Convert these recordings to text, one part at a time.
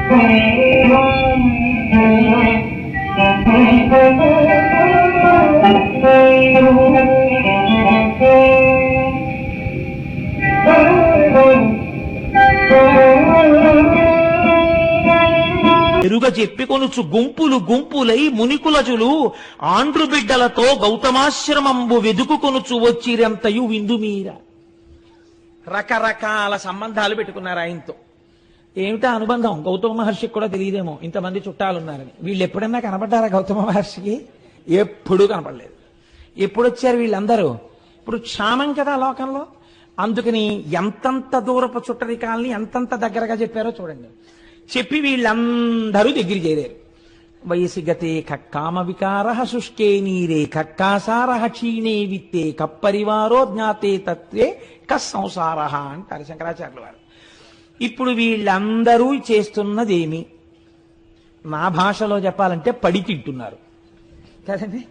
ఎరుగ చెప్పికొనుచు గుంపులు గుంపులై మునికులజులు ఆండ్రు బిడ్డలతో గౌతమాశ్రమంబు వెదుకుకొనుచు వచ్చిరంతయు విందుమీర. రకరకాల సంబంధాలు పెట్టుకున్నారు ఆయనతో. ఏమిటా అనుబంధం? గౌతమ మహర్షికి కూడా తెలియదేమో ఇంతమంది చుట్టాలున్నారని. వీళ్ళు ఎప్పుడన్నా కనపడ్డారా గౌతమ మహర్షికి? ఎప్పుడూ కనపడలేదు. ఎప్పుడు వచ్చారు వీళ్ళందరూ? ఇప్పుడు క్షామం కదా లోకంలో. అందుకని ఎంతంత దూరపు చుట్టరికాలని ఎంతంత దగ్గరగా చెప్పారో చూడండి. చెప్పి వీళ్ళందరూ దగ్గర చేరారు. వయసి గతే కక్కామ వికార శుష్కే నీరే కక్కాసార క్షీణే విత్తే కప్పరివారో జ్ఞాతే తత్వే కస్సంసార అంటారు శంకరాచార్యుల వారు. ఇప్పుడు వీళ్ళందరూ చేస్తున్నదేమి? నా భాషలో చెప్పాలంటే పడి తింటున్నారు కదండి.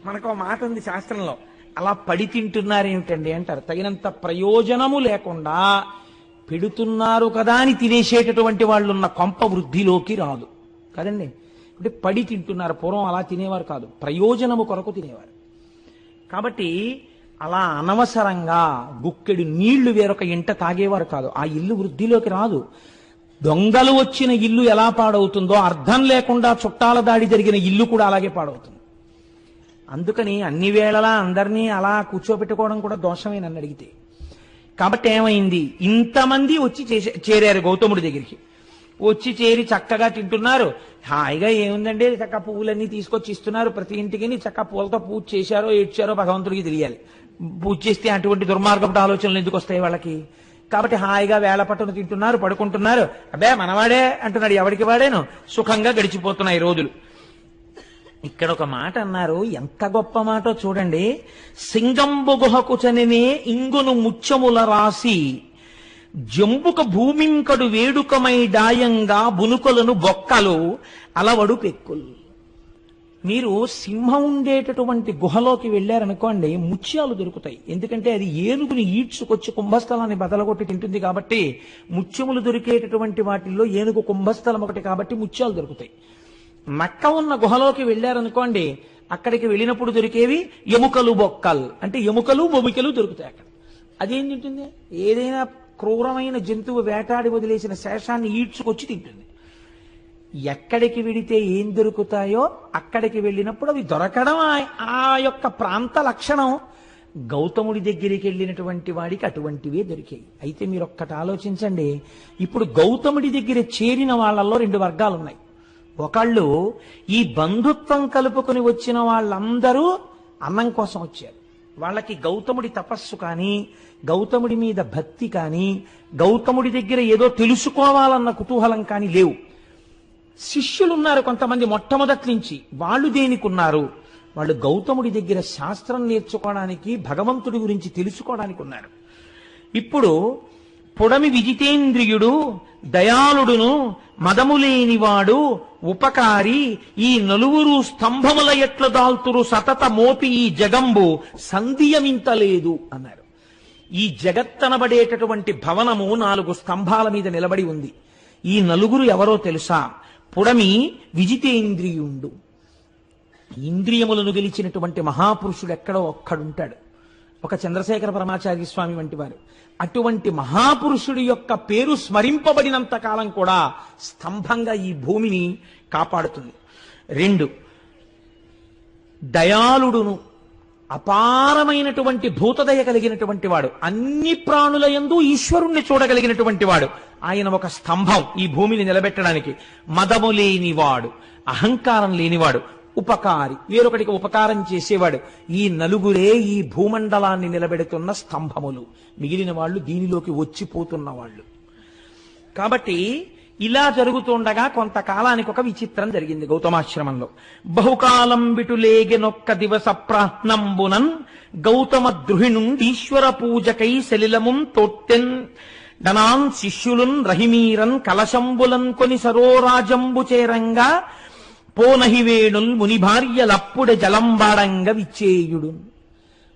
మనకు మాట ఉంది శాస్త్రంలో, అలా పడి తింటున్నారు ఏమిటండి అంటారు. తగినంత ప్రయోజనము లేకుండా పెడుతున్నారు కదా అని తినేసేటటువంటి వాళ్ళు ఉన్న కొంప వృద్ధిలోకి రాదు కదండి. అంటే పడి తింటున్నారు. పూర్వం అలా తినేవారు కాదు, ప్రయోజనము కొరకు తినేవారు. కాబట్టి అలా అనవసరంగా గుక్కెడు నీళ్లు వేరొక ఇంట తాగేవారు కాదు. ఆ ఇల్లు వృద్ధిలోకి రాదు. దొంగలు వచ్చిన ఇల్లు ఎలా పాడవుతుందో అర్థం లేకుండా చుట్టాల దాడి జరిగిన ఇల్లు కూడా అలాగే పాడవుతుంది. అందుకని అన్ని వేళలా అందరినీ అలా కూర్చోబెట్టుకోవడం కూడా దోషమే నన్ను అడిగితే. కాబట్టి ఏమైంది? ఇంతమంది వచ్చి చేరారు గౌతముడి దగ్గరికి. వచ్చి చేరి చక్కగా తింటున్నారు. హాయిగా ఏముందండి, చక్క పువ్వులన్నీ తీసుకొచ్చి ఇస్తున్నారు ప్రతి ఇంటికి. చక్క పూలతో పూజ చేశారో ఏడ్చారో భగవంతుడికి తెలియాలి. పూజ చేస్తే అటువంటి దుర్మార్గపు ఆలోచనలు ఎందుకు వస్తాయి వాళ్ళకి? కాబట్టి హాయిగా వేళ పట్టును తింటున్నారు, పడుకుంటున్నారు. అబ్బే మనవాడే అంటున్నాడు, ఎవరికి వాడేను. సుఖంగా గడిచిపోతున్నాయి రోజులు. ఇక్కడ ఒక మాట అన్నారు, ఎంత గొప్ప మాటో చూడండి. సింగంబు గుహకు చనినే ఇంగును ముత్యముల రాసి జంబుక భూమింకడు వేడుకమై డాయంగా బునుకలను బొక్కలు అలవడు పెక్కులు. మీరు సింహం ఉండేటటువంటి గుహలోకి వెళ్ళారనుకోండి, ముత్యాలు దొరుకుతాయి. ఎందుకంటే అది ఏనుగుని ఈడ్చుకొచ్చి కుంభస్థలాన్ని బదలగొట్టి తింటుంది కాబట్టి. ముత్యములు దొరికేటటువంటి వాటిల్లో ఏనుగు కుంభస్థలం ఒకటి కాబట్టి ముత్యాలు దొరుకుతాయి. నక్క ఉన్న గుహలోకి వెళ్ళారనుకోండి, అక్కడికి వెళ్ళినప్పుడు దొరికేవి ఎముకలు బొక్కలు, అంటే ఎముకలు బొమికలు దొరుకుతాయి అక్కడ. అదేం తింటుంది? ఏదైనా క్రూరమైన జంతువు వేటాడి వదిలేసిన శేషాన్ని ఈడ్చుకొచ్చి తింటుంది. ఎక్కడికి వెళితే ఏం దొరుకుతాయో అక్కడికి వెళ్ళినప్పుడు అవి దొరకడం ఆ యొక్క ప్రాంత లక్షణం. గౌతముడి దగ్గరికి వెళ్ళినటువంటి వాడికి అటువంటివే దొరికాయి. అయితే మీరు ఒక్కటి ఆలోచించండి. ఇప్పుడు గౌతముడి దగ్గర చేరిన వాళ్ళల్లో రెండు వర్గాలు ఉన్నాయి. ఒకళ్ళు ఈ బంధుత్వం కలుపుకొని వచ్చిన వాళ్ళందరూ అన్నం కోసం వచ్చారు. వాళ్ళకి గౌతముడి తపస్సు కానీ, గౌతముడి మీద భక్తి కానీ, గౌతముడి దగ్గర ఏదో తెలుసుకోవాలన్న కుతూహలం కానీ లేవు. శిష్యులున్నారు కొంతమంది మొట్టమొదటి నుంచి. వాళ్ళు దేనికున్నారు? వాళ్ళు గౌతముడి దగ్గర శాస్త్రం నేర్చుకోవడానికి, భగవంతుడి గురించి తెలుసుకోవడానికి ఉన్నారు. ఇప్పుడు పొడమి విజితేంద్రియుడు, దయాళుడును, మదములేనివాడు, ఉపకారి, ఈ నలుగురు స్తంభముల ఎట్ల దాల్తురు సతత మోపి ఈ జగంబు సంధియమింతలేదు అన్నారు. ఈ జగత్తనబడేటటువంటి భవనము 4 స్తంభాల మీద నిలబడి ఉంది. ఈ నలుగురు ఎవరో తెలుసా? పుడమి విజితేంద్రియుండు. ఇంద్రియములను గెలిచినటువంటి మహాపురుషుడు ఎక్కడో ఒక్కడుంటాడు, ఒక చంద్రశేఖర పరమాచార్య స్వామి వంటి వారు. అటువంటి మహాపురుషుడి యొక్క పేరు స్మరింపబడినంత కాలం కూడా స్తంభంగా ఈ భూమిని కాపాడుతుంది. 2, దయాళుడును, అపారమైనటువంటి భూతదయ కలిగినటువంటి వాడు, అన్ని ప్రాణుల యందు ఈశ్వరుణ్ణి చూడగలిగినటువంటి వాడు. ఆయన ఒక స్తంభం ఈ భూమిని నిలబెట్టడానికి. మదము లేనివాడు, అహంకారం లేనివాడు, ఉపకారి, వేరొకటికి ఉపకారం చేసేవాడు. ఈ నలుగురే ఈ భూమండలాన్ని నిలబెడుతున్న స్తంభములు. మిగిలిన వాళ్ళు దీనిలోకి వచ్చిపోతున్న వాళ్ళు. కాబట్టి ఇలా జరుగుతుండగా కొంతకాలానికి ఒక విచిత్రం జరిగింది గౌతమాశ్రమంలో. బహుకాలం బిటులేగెనొక్క దివస ప్రాహ్నంబునన్ గౌతమ ద్రుహిణుండీశ్వర పూజకై సలిలమున్ తొట్టెన్ డనాన్ శిష్యులున్ రహిమీరన్ కలశంబులన్ కొని సరోరాజంబు చేరంగా పోనహివేణుల్ ముని భార్యలప్పుడే జలంబాడంగ విచ్చేయుడు.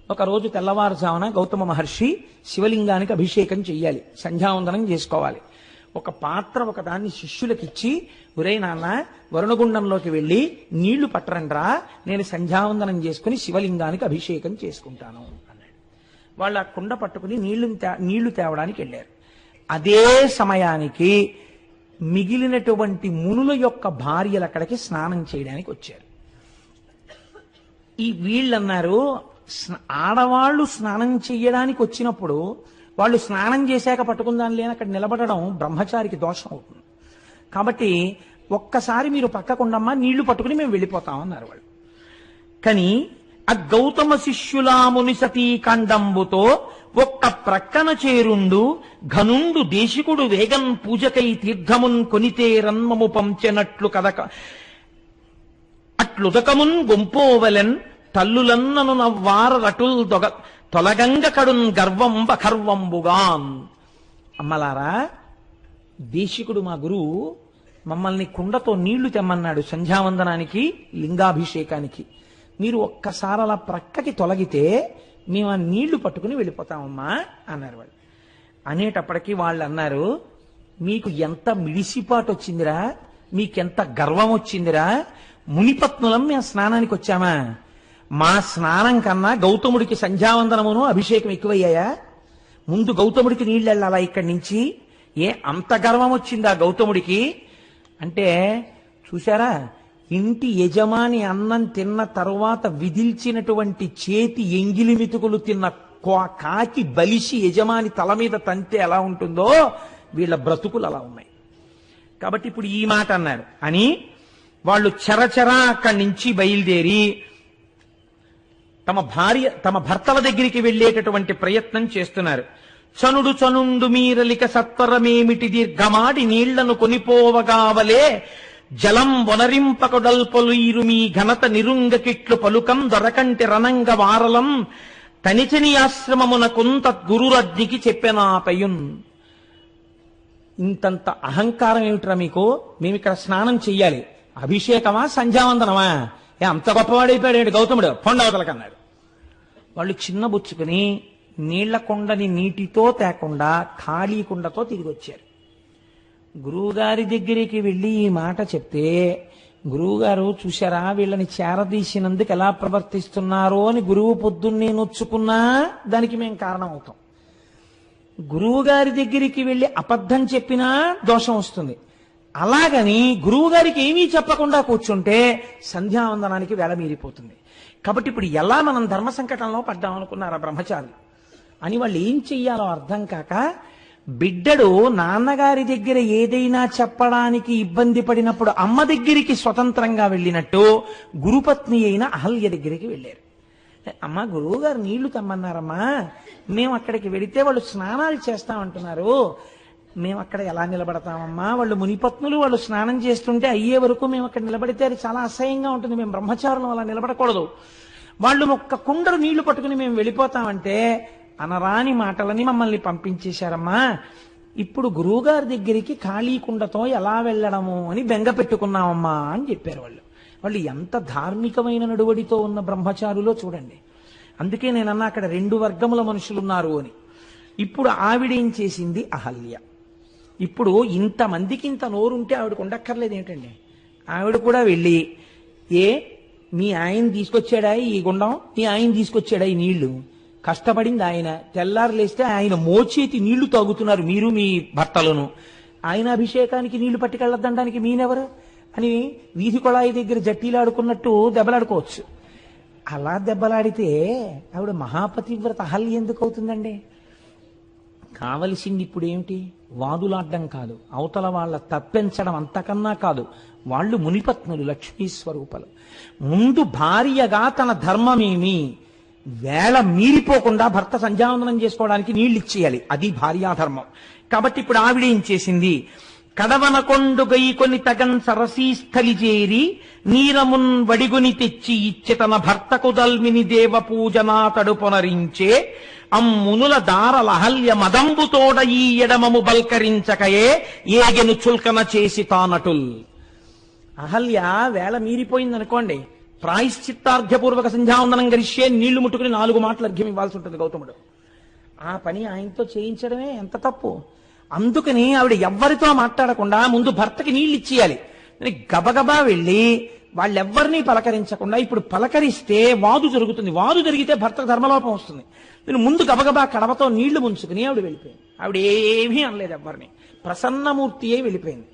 ఒకరోజు తెల్లవారుజామున గౌతమ మహర్షి శివలింగానికి అభిషేకం చెయ్యాలి, సంధ్యావందనం చేసుకోవాలి. ఒక పాత్ర ఒకదాన్ని శిష్యులకిచ్చి, ఒరేయ్ నాన్న వరుణగుండంలోకి వెళ్ళి నీళ్లు పట్టరండ్రా, నేను సంధ్యావందనం చేసుకుని శివలింగానికి అభిషేకం చేసుకుంటాను అన్నాడు. వాళ్ళు ఆ కుండ పట్టుకుని నీళ్లు తేవడానికి వెళ్ళారు. అదే సమయానికి మిగిలినటువంటి మునుల యొక్క భార్యలు అక్కడికి స్నానం చేయడానికి వచ్చారు. ఈ వీళ్ళన్నారు, ఆడవాళ్లు స్నానం చెయ్యడానికి వచ్చినప్పుడు వాళ్ళు స్నానం చేశాక పట్టుకుందాం లేని అక్కడ నిలబడడం బ్రహ్మచారికి దోషం అవుతుంది. కాబట్టి ఒక్కసారి మీరు పక్కకుండమ్మా, నీళ్లు పట్టుకుని మేము వెళ్ళిపోతాం అన్నారు వాళ్ళు. కానీ ఆ గౌతమ శిష్యులా మునిసతీ కాండంబుతో ఒక్క ప్రక్కన చేరుండు ఘనుండు దేశికుడు వేగం పూజకై తీర్థమున్ కొనితే రన్మము పంచెనట్లు కదక అట్లుదకమున్ గొంపోవలెన్ తల్లులన్నను నవ్వార రటుల్ తొలగంగ కడున్ గర్వంబ ఖర్వంబుగాన్. అమ్మలారా, దేశికుడు మా గురువు మమ్మల్ని కుండతో నీళ్లు తెమ్మన్నాడు సంధ్యావందనానికి, లింగాభిషేకానికి. మీరు ఒక్కసారి అలా ప్రక్కకి తొలగితే మేము ఆ నీళ్లు పట్టుకుని వెళ్ళిపోతామమ్మా అన్నారు వాళ్ళు. అనేటప్పటికీ వాళ్ళు అన్నారు, మీకు ఎంత మిడిసిపాటు వచ్చిందిరా, మీకెంత గర్వం వచ్చిందిరా, మునిపత్నులం మేము స్నానానికి వచ్చామా? మా స్నానం కన్నా గౌతముడికి సంధ్యావందనమును అభిషేకం ఎక్కువయ్యాయా? ముందు గౌతముడికి నీళ్ళు వెళ్ళాలా ఇక్కడి నుంచి? అంత గర్వం వచ్చిందా గౌతముడికి అంటే? చూశారా, ఇంటి యజమాని అన్నం తిన్న తరువాత విదిల్చినటువంటి చేతి ఎంగిలి మెతుకులు తిన్న కాకి బలిసి యజమాని తల మీద తంతే ఎలా ఉంటుందో వీళ్ళ బ్రతుకులు అలా ఉన్నాయి. కాబట్టి ఇప్పుడు ఈ మాట అన్నారు అని వాళ్ళు చరచరా అక్కడి నుంచి బయలుదేరి తమ భర్తల దగ్గరికి వెళ్ళేటటువంటి ప్రయత్నం చేస్తున్నారు. చనుండు మీరలిక సత్వరమేమిటి దీర్ఘమాడి నీళ్లను కొనిపోవగావలే జలం వనరింపకొడల్పలుయిరు మీ ఘనత నిరుంగకిట్లు పలుకం దొరకంటి రణంగ వారలం తనిచని ఆశ్రమమునకుంత గురురజ్ఞికి చెప్పెనాపయున్. ఇంతంత అహంకారం ఏమిట్రా మీకు? మేమిక్కడ స్నానం చెయ్యాలి, అభిషేకమా సంధ్యావందనమా? అంత గొప్పవాడైపోయాడు గౌతముడు, పొండవతలకన్నాడు. వాళ్ళు చిన్నబుచ్చుకుని నీళ్ల కుండని నీటితో తేకుండా ఖాళీ కుండతో తిరిగి వచ్చారు. గురువుగారి దగ్గరికి వెళ్ళి ఈ మాట చెప్తే, గురువుగారు చూశారా వీళ్ళని చేరదీసినందుకు ఎలా ప్రవర్తిస్తున్నారో అని గురువు పొద్దున్నే నొచ్చుకున్నా దానికి మేము కారణం అవుతాం. గురువుగారి దగ్గరికి వెళ్ళి అబద్ధం చెప్పినా దోషం వస్తుంది. అలాగని గురువుగారికి ఏమీ చెప్పకుండా కూర్చుంటే సంధ్యావందనానికి వేళ మీరిపోతుంది. కాబట్టి ఇప్పుడు ఎలా మనం ధర్మ సంకటంలో పడ్డామనుకున్నారా బ్రహ్మచారులు అని వాళ్ళు ఏం చెయ్యాలో అర్థం కాక, బిడ్డడు నాన్నగారి దగ్గర ఏదైనా చెప్పడానికి ఇబ్బంది పడినప్పుడు అమ్మ దగ్గరికి స్వతంత్రంగా వెళ్ళినట్టు గురుపత్ని అయిన అహల్య దగ్గరికి వెళ్ళారు. అమ్మ, గురువు గారు నీళ్లు తెమ్మన్నారమ్మా, మేము అక్కడికి వెళితే వాళ్ళు స్నానాలు చేస్తామంటున్నారు, మేము అక్కడ ఎలా నిలబడతామమ్మా? వాళ్ళు మునిపత్నులు, వాళ్ళు స్నానం చేస్తుంటే అయ్యే వరకు మేము అక్కడ నిలబడితే అది చాలా అసహ్యంగా ఉంటుంది, మేము బ్రహ్మచారులు అలా నిలబడకూడదు. వాళ్ళు ఒక్క కుండరు నీళ్లు పట్టుకుని మేము వెళ్ళిపోతామంటే అనరాని మాటలని మమ్మల్ని పంపించేశారమ్మా. ఇప్పుడు గురువుగారి దగ్గరికి ఖాళీ కుండతో ఎలా వెళ్ళడము అని బెంగ పెట్టుకున్నామమ్మా అని చెప్పారు వాళ్ళు. వాళ్ళు ఎంత ధార్మికమైన నడువడితో ఉన్న బ్రహ్మచారులో చూడండి. అందుకే నేనన్నా అక్కడ రెండు వర్గముల మనుషులున్నారు అని. ఇప్పుడు ఆవిడేం చేసింది? అహల్య. ఇప్పుడు ఇంతమందికి ఇంత నోరుంటే ఆవిడకు ఉండక్కర్లేదు ఏమిటండి? ఆవిడ కూడా వెళ్ళి, మీ ఆయన తీసుకొచ్చాడా ఈ గుండం, మీ ఆయన తీసుకొచ్చాడా ఈ నీళ్లు, కష్టపడింది ఆయన, తెల్లారు లేస్తే ఆయన మోచేతి నీళ్లు తాగుతున్నారు మీరు మీ భర్తలను, ఆయన అభిషేకానికి నీళ్లు పట్టుకెళ్ళొద్దనడానికి మీనెవరు అని వీధి కొళాయి దగ్గర జట్టీలాడుకున్నట్టు దెబ్బలాడుకోవచ్చు. అలా దెబ్బలాడితే ఆవిడ మహాపతివ్రత అహల్య ఎందుకు అవుతుందండి? కావలసింది ఇప్పుడు ఏమిటి? వాదులాడ్డం కాదు, అవతల వాళ్ళ తప్పించడం అంతకన్నా కాదు. వాళ్ళు మునిపత్నులు, లక్ష్మీ స్వరూపాలు. ముందు భార్యగా తన ధర్మమేమి వేళ మీరిపోకుండా భర్త సంధ్యావందనం చేసుకోవడానికి నీళ్లు ఇచ్చేయాలి, అది భార్యాధర్మం. కాబట్టి ఇప్పుడు ఆవిడేం చేసింది? కడవనకొండు గైకొని తగన్ సరసీస్థలి చేరి నీరమున్ వడిగుని తెచ్చి ఇచ్చి తన భర్తకు దల్మిని దేవ పూజనా తడుపొనరించే అమ్మునుల దారలహల్య మదంబుతోడ ఈ ఎడమము బల్కరించకయే ఏగెను చుల్కన చేసి తానటుల్. అహల్య వేళ మీరిపోయిందనుకోండి, ప్రాయశ్చిత్తార్థపూర్వక సంధ్యావందనం గరిష్యే నీళ్లు ముట్టుకుని 4 మాటలు అర్ఘ్యం ఇవ్వాల్సి ఉంటుంది గౌతముడు. ఆ పని ఆయనతో చేయించడమే ఎంత తప్పు. అందుకని ఆవిడ ఎవ్వరితో మాట్లాడకుండా ముందు భర్తకి నీళ్ళు ఇచ్చేయాలి. గబగబా వెళ్ళి వాళ్ళెవ్వరినీ పలకరించకుండా, ఇప్పుడు పలకరిస్తే వాదు జరుగుతుంది, వాదు జరిగితే భర్తకు ధర్మలోపం వస్తుంది. నేను ముందు గబగబా కడవతో నీళ్లు ముంచుకుని ఆవిడ వెళ్ళిపోయింది. ఆవిడ ఏమీ అనలేదు ఎవ్వరిని, ప్రసన్నమూర్తి అయి వెళ్ళిపోయింది.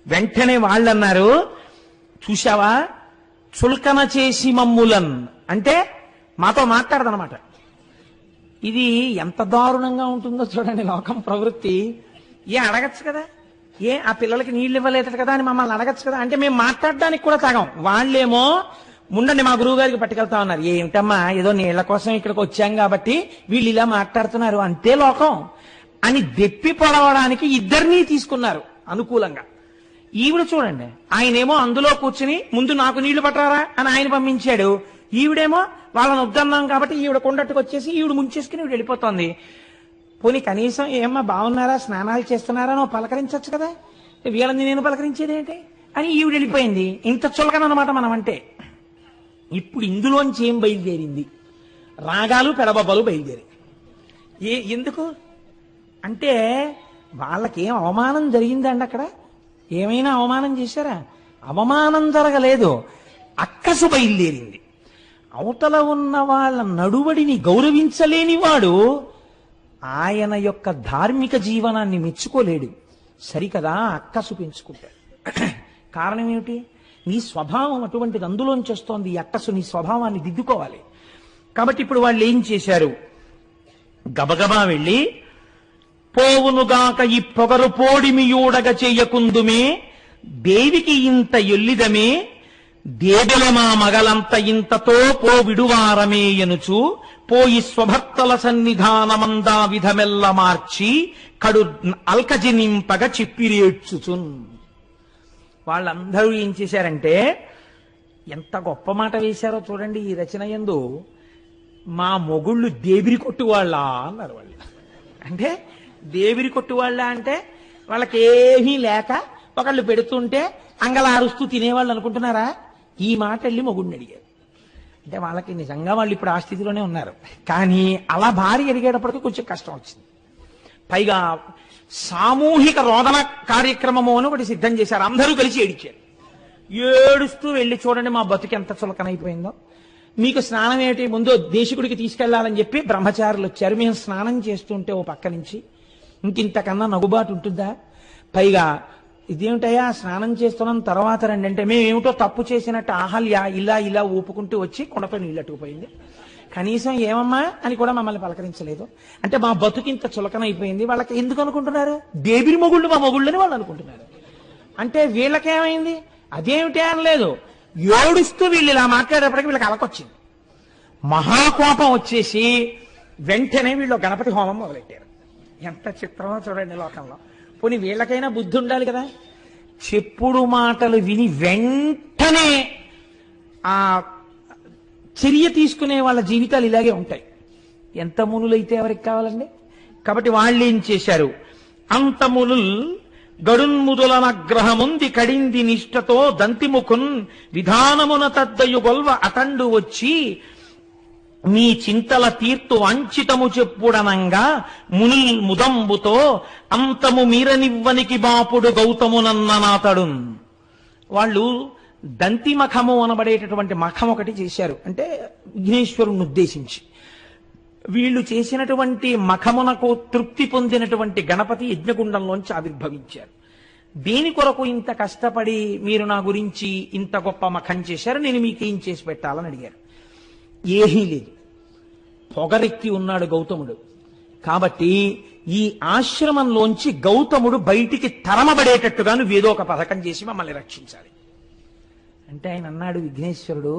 వెంటనే వాళ్ళన్నారు, చూశావా చుల్కన చేసి మమ్ములన్ అంటే మాతో మాట్లాడదనమాట. ఇది ఎంత దారుణంగా ఉంటుందో చూడండి లోకం ప్రవృత్తి. అడగచ్చు కదా, ఆ పిల్లలకి నీళ్ళు ఇవ్వలేదు కదా అని మమ్మల్ని అడగచ్చు కదా అంటే మేము మాట్లాడడానికి కూడా తాగం. వాళ్ళేమో ముండండి మా గురువు గారికి పట్టుకెళ్తా ఉన్నారు. ఏమిటమ్మా ఏదో నీళ్ల కోసం ఇక్కడికి వచ్చాం కాబట్టి వీళ్ళు ఇలా మాట్లాడుతున్నారు అంతే లోకం అని దెప్పి పొడవడానికి ఇద్దరినీ తీసుకున్నారు అనుకూలంగా. ఈవిడ చూడండి, ఆయనేమో అందులో కూర్చుని ముందు నాకు నీళ్లు పట్టరారా అని ఆయన పంపించాడు. ఈవిడేమో వాళ్ళని వద్దన్నాం కాబట్టి ఈవిడ కొండట్టుకు వచ్చేసి ఈవిడ ముంచేసుకుని ఈవిడ వెళ్ళిపోతుంది. పోనీ కనీసం ఏమ్మా బాగున్నారా, స్నానాలు చేస్తున్నారా నువ్వు పలకరించవచ్చు కదా, వీళ్ళని నేను పలకరించేది ఏంటి అని ఈవిడ వెళ్ళిపోయింది. ఇంత చులకనమాట మనం అంటే. ఇప్పుడు ఇందులోంచి ఏం బయలుదేరింది? రాగాలు పెడబొబ్బలు బయలుదేరి. ఎందుకు అంటే వాళ్ళకేం అవమానం జరిగిందండి అక్కడ? ఏమైనా అవమానం చేశారా? అవమానం జరగలేదు, అక్కసు బయలుదేరింది. అవతల ఉన్న వాళ్ళ నడువడిని గౌరవించలేని వాడు ఆయన యొక్క ధార్మిక జీవనాన్ని మెచ్చుకోలేడు. సరికదా, అక్కసు పెంచుకుంటాడు. కారణం ఏమిటి? నీ స్వభావం అటువంటిది, అందులోంచి వస్తోంది ఈ అక్కసు. నీ స్వభావాన్ని దిద్దుకోవాలి. కాబట్టి ఇప్పుడు వాళ్ళు ఏం చేశారు? గబగబా వెళ్ళి, పోవునుగాక ఈ పొగరు పోడిమియూడగ చేయకుందుమే, దేవికి ఇంత ఎల్లిదమే, దేబెలమా మగలంత ఇంతతో పో విడువారమే ఎనుచు, పోయి స్వభర్తల సన్నిధానమందా విధమెల్ల మార్చి, కడు అల్కజి నింపగ చెప్పిరేడ్చుచున్. వాళ్ళందరూ ఏం చేశారంటే, ఎంత గొప్ప మాట వేశారో చూడండి ఈ రచన యందు. మా మొగుళ్ళు దేవిరి కొట్టువాళ్ళ అన్నారు వాళ్ళు. అంటే దేవిరి కొట్టువాళ్ళ అంటే వాళ్ళకేమీ లేక ఒకళ్ళు పెడుతుంటే అంగలారుస్తూ తినేవాళ్ళు అనుకుంటున్నారా? ఈ మాట వెళ్ళి మొగుడిని అడిగారు. అంటే వాళ్ళకి నిజంగా వాళ్ళు ఇప్పుడు ఆ స్థితిలోనే ఉన్నారు. కానీ అలా భార్య అడిగేటప్పటికీ కొంచెం కష్టం వచ్చింది. పైగా సామూహిక రోదన కార్యక్రమము అని ఒకటి సిద్ధం చేశారు. అందరూ కలిసి ఏడిచారు. ఏడుస్తూ వెళ్ళి, చూడండి మా బతుకు ఎంత చులకనైపోయిందో, మీకు స్నానం ఏమిటి, ముందు దేశికుడికి తీసుకెళ్లాలని చెప్పి బ్రహ్మచారులు వచ్చారు. మేము స్నానం చేస్తుంటే ఓ పక్క నుంచి ఇంకింతకన్నా నగుబాటు ఉంటుందా? పైగా ఇదేమిటయ్యా స్నానం చేస్తున్నాం తర్వాత రండి అంటే మేమేమిటో తప్పు చేసినట్టు ఆహల్య ఇలా ఇలా ఊపుకుంటూ వచ్చి కొండపై నీళ్ళట్టుకుపోయింది. కనీసం ఏమమ్మా అని కూడా మమ్మల్ని పలకరించలేదు. అంటే మా బతుకింత చులకనైపోయింది. వాళ్ళకి ఎందుకు అనుకుంటున్నారు? దేవిరి మొగుళ్ళు మా మొగుళ్ళని వాళ్ళు అనుకుంటున్నారు. అంటే వీళ్ళకేమైంది? అదేమిటి అనలేదు. ఏడుస్తూ వీళ్ళు ఇలా మాట్లాడేప్పటికీ వీళ్ళకి అలకొచ్చింది. మహాకోపం వచ్చేసి వెంటనే వీళ్ళు గణపతి హోమం మొదలెట్టారు. ఎంత చిత్రమో చూడండి లోకంలో. పోనీ వీళ్ళకైనా బుద్ధి ఉండాలి కదా. చెప్పుడు మాటలు విని వెంటనే ఆ చర్య తీసుకునే వాళ్ళ జీవితాలు ఇలాగే ఉంటాయి. ఎంత మునులైతే ఎవరికి కావాలండి? కాబట్టి వాళ్ళు ఏం చేశారు? అంత మునుల్ గడున్ముదులనగ్రహముంది కడింది నిష్టతో దంతిముఖున్ విధానమున తద్దయు గొల్వ అతండు వచ్చి, మీ చింతల తీర్తు అంచితము చెప్పుడనంగా మునుల్ ముదంబుతో అంతము మీరనివ్వనికి బాపుడు గౌతమునన్ననాతడు. వాళ్ళు దంతి మఖము అనబడేటటువంటి మఖం ఒకటి చేశారు. అంటే విఘ్నేశ్వరుణ్ణి ఉద్దేశించి వీళ్ళు చేసినటువంటి మఖమునకు తృప్తి పొందినటువంటి గణపతి యజ్ఞగుండంలోంచి ఆవిర్భవించారు. దేని కొరకు ఇంత కష్టపడి మీరు నా గురించి ఇంత గొప్ప మఖం చేశారు, నేను మీకేం చేసి పెట్టాలని అడిగారు. ఏమీ లేదు, పొగరెక్కి ఉన్నాడు గౌతముడు. కాబట్టి ఈ ఆశ్రమంలోంచి గౌతముడు బయటికి తరమబడేటట్టుగా నువ్వేదో ఒక పథకం చేసి మమ్మల్ని రక్షించాలి అంటే ఆయన అన్నాడు, విఘ్నేశ్వరుడు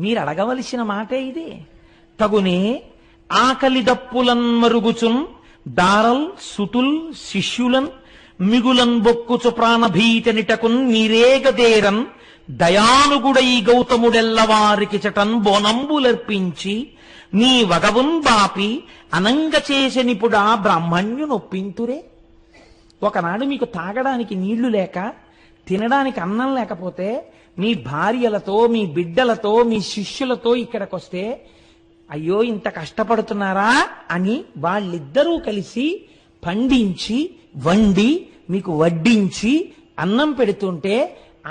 మీరు అడగవలసిన మాటే ఇది. తగునే ఆకలి దప్పులన్ మరుగుచున్ దారల్ సుతుల్ శిష్యులన్ మిగులన్ బొక్కుచు ప్రాణభీతనిటకున్ మీరేగదేరన్ దయానుగుడై గౌతముడెల్లవారికి చటన్ బోనంబులర్పించి నీ వగవున్ బాపి అనంగ చేసనిపుడా బ్రాహ్మణ్యు నొప్పింతురే. ఒకనాడు మీకు తాగడానికి నీళ్లు లేక, తినడానికి అన్నం లేకపోతే మీ భార్యలతో, మీ బిడ్డలతో, మీ శిష్యులతో ఇక్కడికొస్తే అయ్యో ఇంత కష్టపడుతున్నారా అని వాళ్ళిద్దరూ కలిసి పండించి వండి మీకు వడ్డించి అన్నం పెడుతుంటే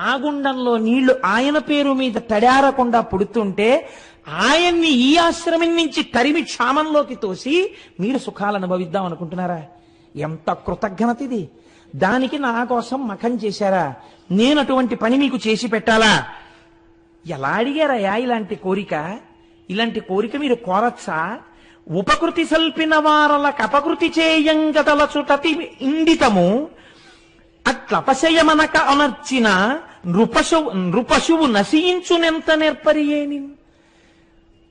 ఆ గుండంలో నీళ్లు ఆయన పేరు మీద తడారకుండా పుడుతుంటే ఆయన్ని ఈ ఆశ్రమం నుంచి తరిమి క్షామంలోకి తోసి మీరు సుఖాలు అనుభవిద్దాం అనుకుంటున్నారా? ఎంత కృతజ్ఞత ఇది! దానికి నా కోసం మఖం చేశారా? నేను అటువంటి పని మీకు చేసి పెట్టాలా? ఎలా అడిగారయ్యా ఇలాంటి కోరిక? ఇలాంటి కోరిక మీరు కోరచ్చా? ఉపకృతి సల్పిన వారలకు అపకృతి చేయంగదలచుటతి ఇండితము అట్లపశయమనక అనర్చిన నృపశువు నశించునెంత నేర్పరియేని.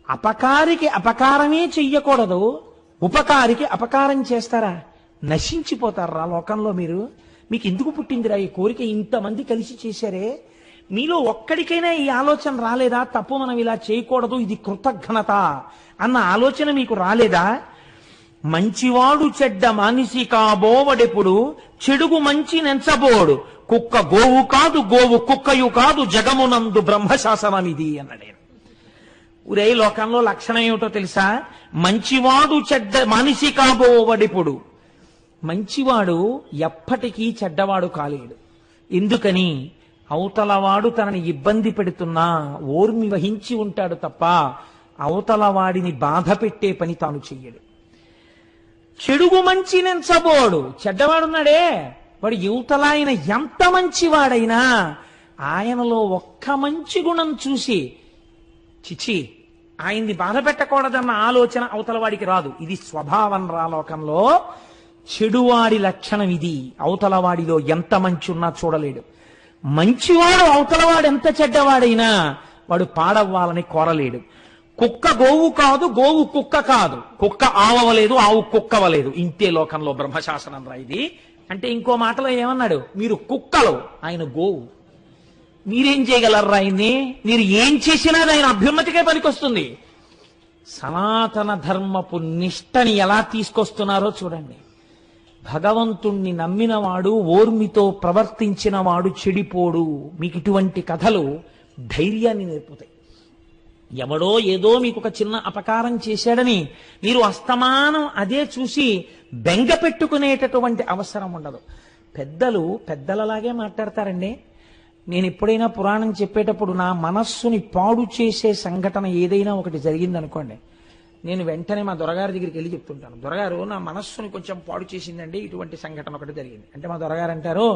అపకారికి అపకారమే చెయ్యకూడదు, ఉపకారికి అపకారం చేస్తారా? నశించిపోతారా లోకంలో మీరు? మీకు ఎందుకు పుట్టిందిరా ఈ కోరిక? ఇంతమంది కలిసి చేశారే, మీలో ఒక్కడికైనా ఈ ఆలోచన రాలేదా? తప్పు మనం ఇలా చేయకూడదు, ఇది కృతజ్ఞత అన్న ఆలోచన మీకు రాలేదా? మంచివాడు చెడ్డ మానిసి కాబోవడెప్పుడు చెడుగు మంచి నెంచబోడు కుక్క గోవు కాదు గోవు కుక్కయు కాదు జగమునందు బ్రహ్మశాసనమిది అన్నాడు. ఊరే లోకంలో లక్షణం ఏమిటో తెలుసా? మంచివాడు చెడ్డ మానిసి కాబోవడెప్పుడు. మంచివాడు ఎప్పటికీ చెడ్డవాడు కాలేడు. ఎందుకని? అవతలవాడు తనని ఇబ్బంది పెడుతున్నా ఓర్మి వహించి ఉంటాడు తప్ప అవతలవాడిని బాధ పెట్టే పని తాను చెయ్యడు. చెడుగు మంచి నెంచబోడు. చెడ్డవాడున్నాడే వాడు యువతల ఆయన ఎంత మంచివాడైనా ఆయనలో ఒక్క మంచి గుణం చూసి చిచి ఆయన్ని బాధ పెట్టకూడదన్న ఆలోచన అవతల వాడికి రాదు. ఇది స్వభావం రా లోకంలో. చెడువాడి లక్షణం ఇది. అవతలవాడిలో ఎంత మంచి ఉన్నా చూడలేడు. మంచివాడు అవతలవాడు ఎంత చెడ్డవాడైనా వాడు పాడవ్వాలని కోరలేడు. కుక్క గోవు కాదు గోవు కుక్క కాదు, కుక్క ఆవవలేదు ఆవు కుక్కవలేదు. ఇంతే లోకంలో బ్రహ్మశాసనం రా ఇది. అంటే ఇంకో మాటలో ఏమన్నాడు? మీరు కుక్కలు, ఆయన గోవు. మీరేం చేయగలరా ఆయన్ని? మీరు ఏం చేసినా ఆయన అభ్యున్నతికే పనికొస్తుంది. సనాతన ధర్మపు నిష్టని ఎలా తీసుకొస్తున్నారో చూడండి. భగవంతుణ్ణి నమ్మినవాడు ఓర్మితో ప్రవర్తించిన వాడు చెడిపోడు. మీకు ఇటువంటి కథలు ధైర్యాన్ని నేర్పుతాయి. ఎవడో ఏదో మీకు ఒక చిన్న అపకారం చేశాడని మీరు అస్తమానం అదే చూసి బెంగ పెట్టుకునేటటువంటి అవసరం ఉండదు. పెద్దలు పెద్దలలాగే మాట్లాడతారండి. నేను ఎప్పుడైనా పురాణం చెప్పేటప్పుడు నా మనస్సుని పాడు చేసే సంఘటన ఏదైనా ఒకటి జరిగిందనుకోండి, నేను వెంటనే మా దొరగారి దగ్గరికి వెళ్ళి చెప్తుంటాను, దొరగారు నా మనస్సుని కొంచెం పాడు చేసిందండి, ఇటువంటి సంఘటన ఒకటి జరిగింది అంటే మా దొరగారు అంటారు,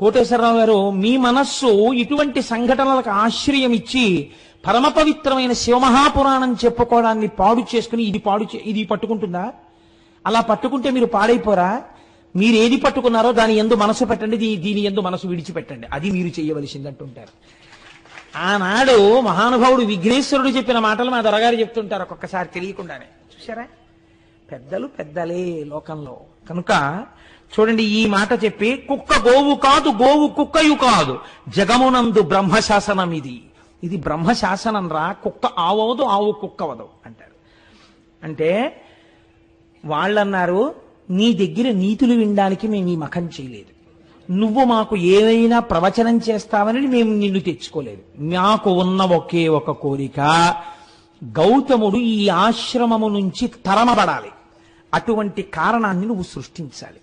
కోటేశ్వరరావు గారు మీ మనస్సు ఇటువంటి సంఘటనలకు ఆశ్రయం ఇచ్చి పరమ పవిత్రమైన శివమహాపురాణం చెప్పుకోవడాన్ని పాడు చేసుకుని ఇది పట్టుకుంటుందా? అలా పట్టుకుంటే మీరు పాడైపోరా? మీరు ఏది పట్టుకున్నారో దాని యందు మనసు పెట్టండి, దీని యందు మనసు విడిచిపెట్టండి, అది మీరు చేయవలసింది అంటుంటారు. ఆనాడు మహానుభావుడు విఘ్నేశ్వరుడు చెప్పిన మాటలు మా దొరగారు చెప్తుంటారు ఒక్కొక్కసారి తెలియకుండానే. చూసారా? పెద్దలు పెద్దలే లోకంలో. కనుక చూడండి, ఈ మాట చెప్పి కుక్క గోవు కాదు గోవు కుక్కయు కాదు జగమునందు బ్రహ్మశాసనం ఇది. ఇది బ్రహ్మశాసనం రా. కుక్క ఆవదు ఆవు కుక్కవదు అంటారు. అంటే వాళ్ళన్నారు, నీ దగ్గర నీతులు వినడానికి మేము ఈ మఖం చేయలేదు, నువ్వు మాకు ఏదైనా ప్రవచనం చేస్తావని మేము నిన్ను తెచ్చుకోలేదు. మాకు ఉన్న ఒకే ఒక కోరిక, గౌతముడు ఈ ఆశ్రమము నుంచి తరమబడాలి. అటువంటి కారణాన్ని నువ్వు సృష్టించాలి.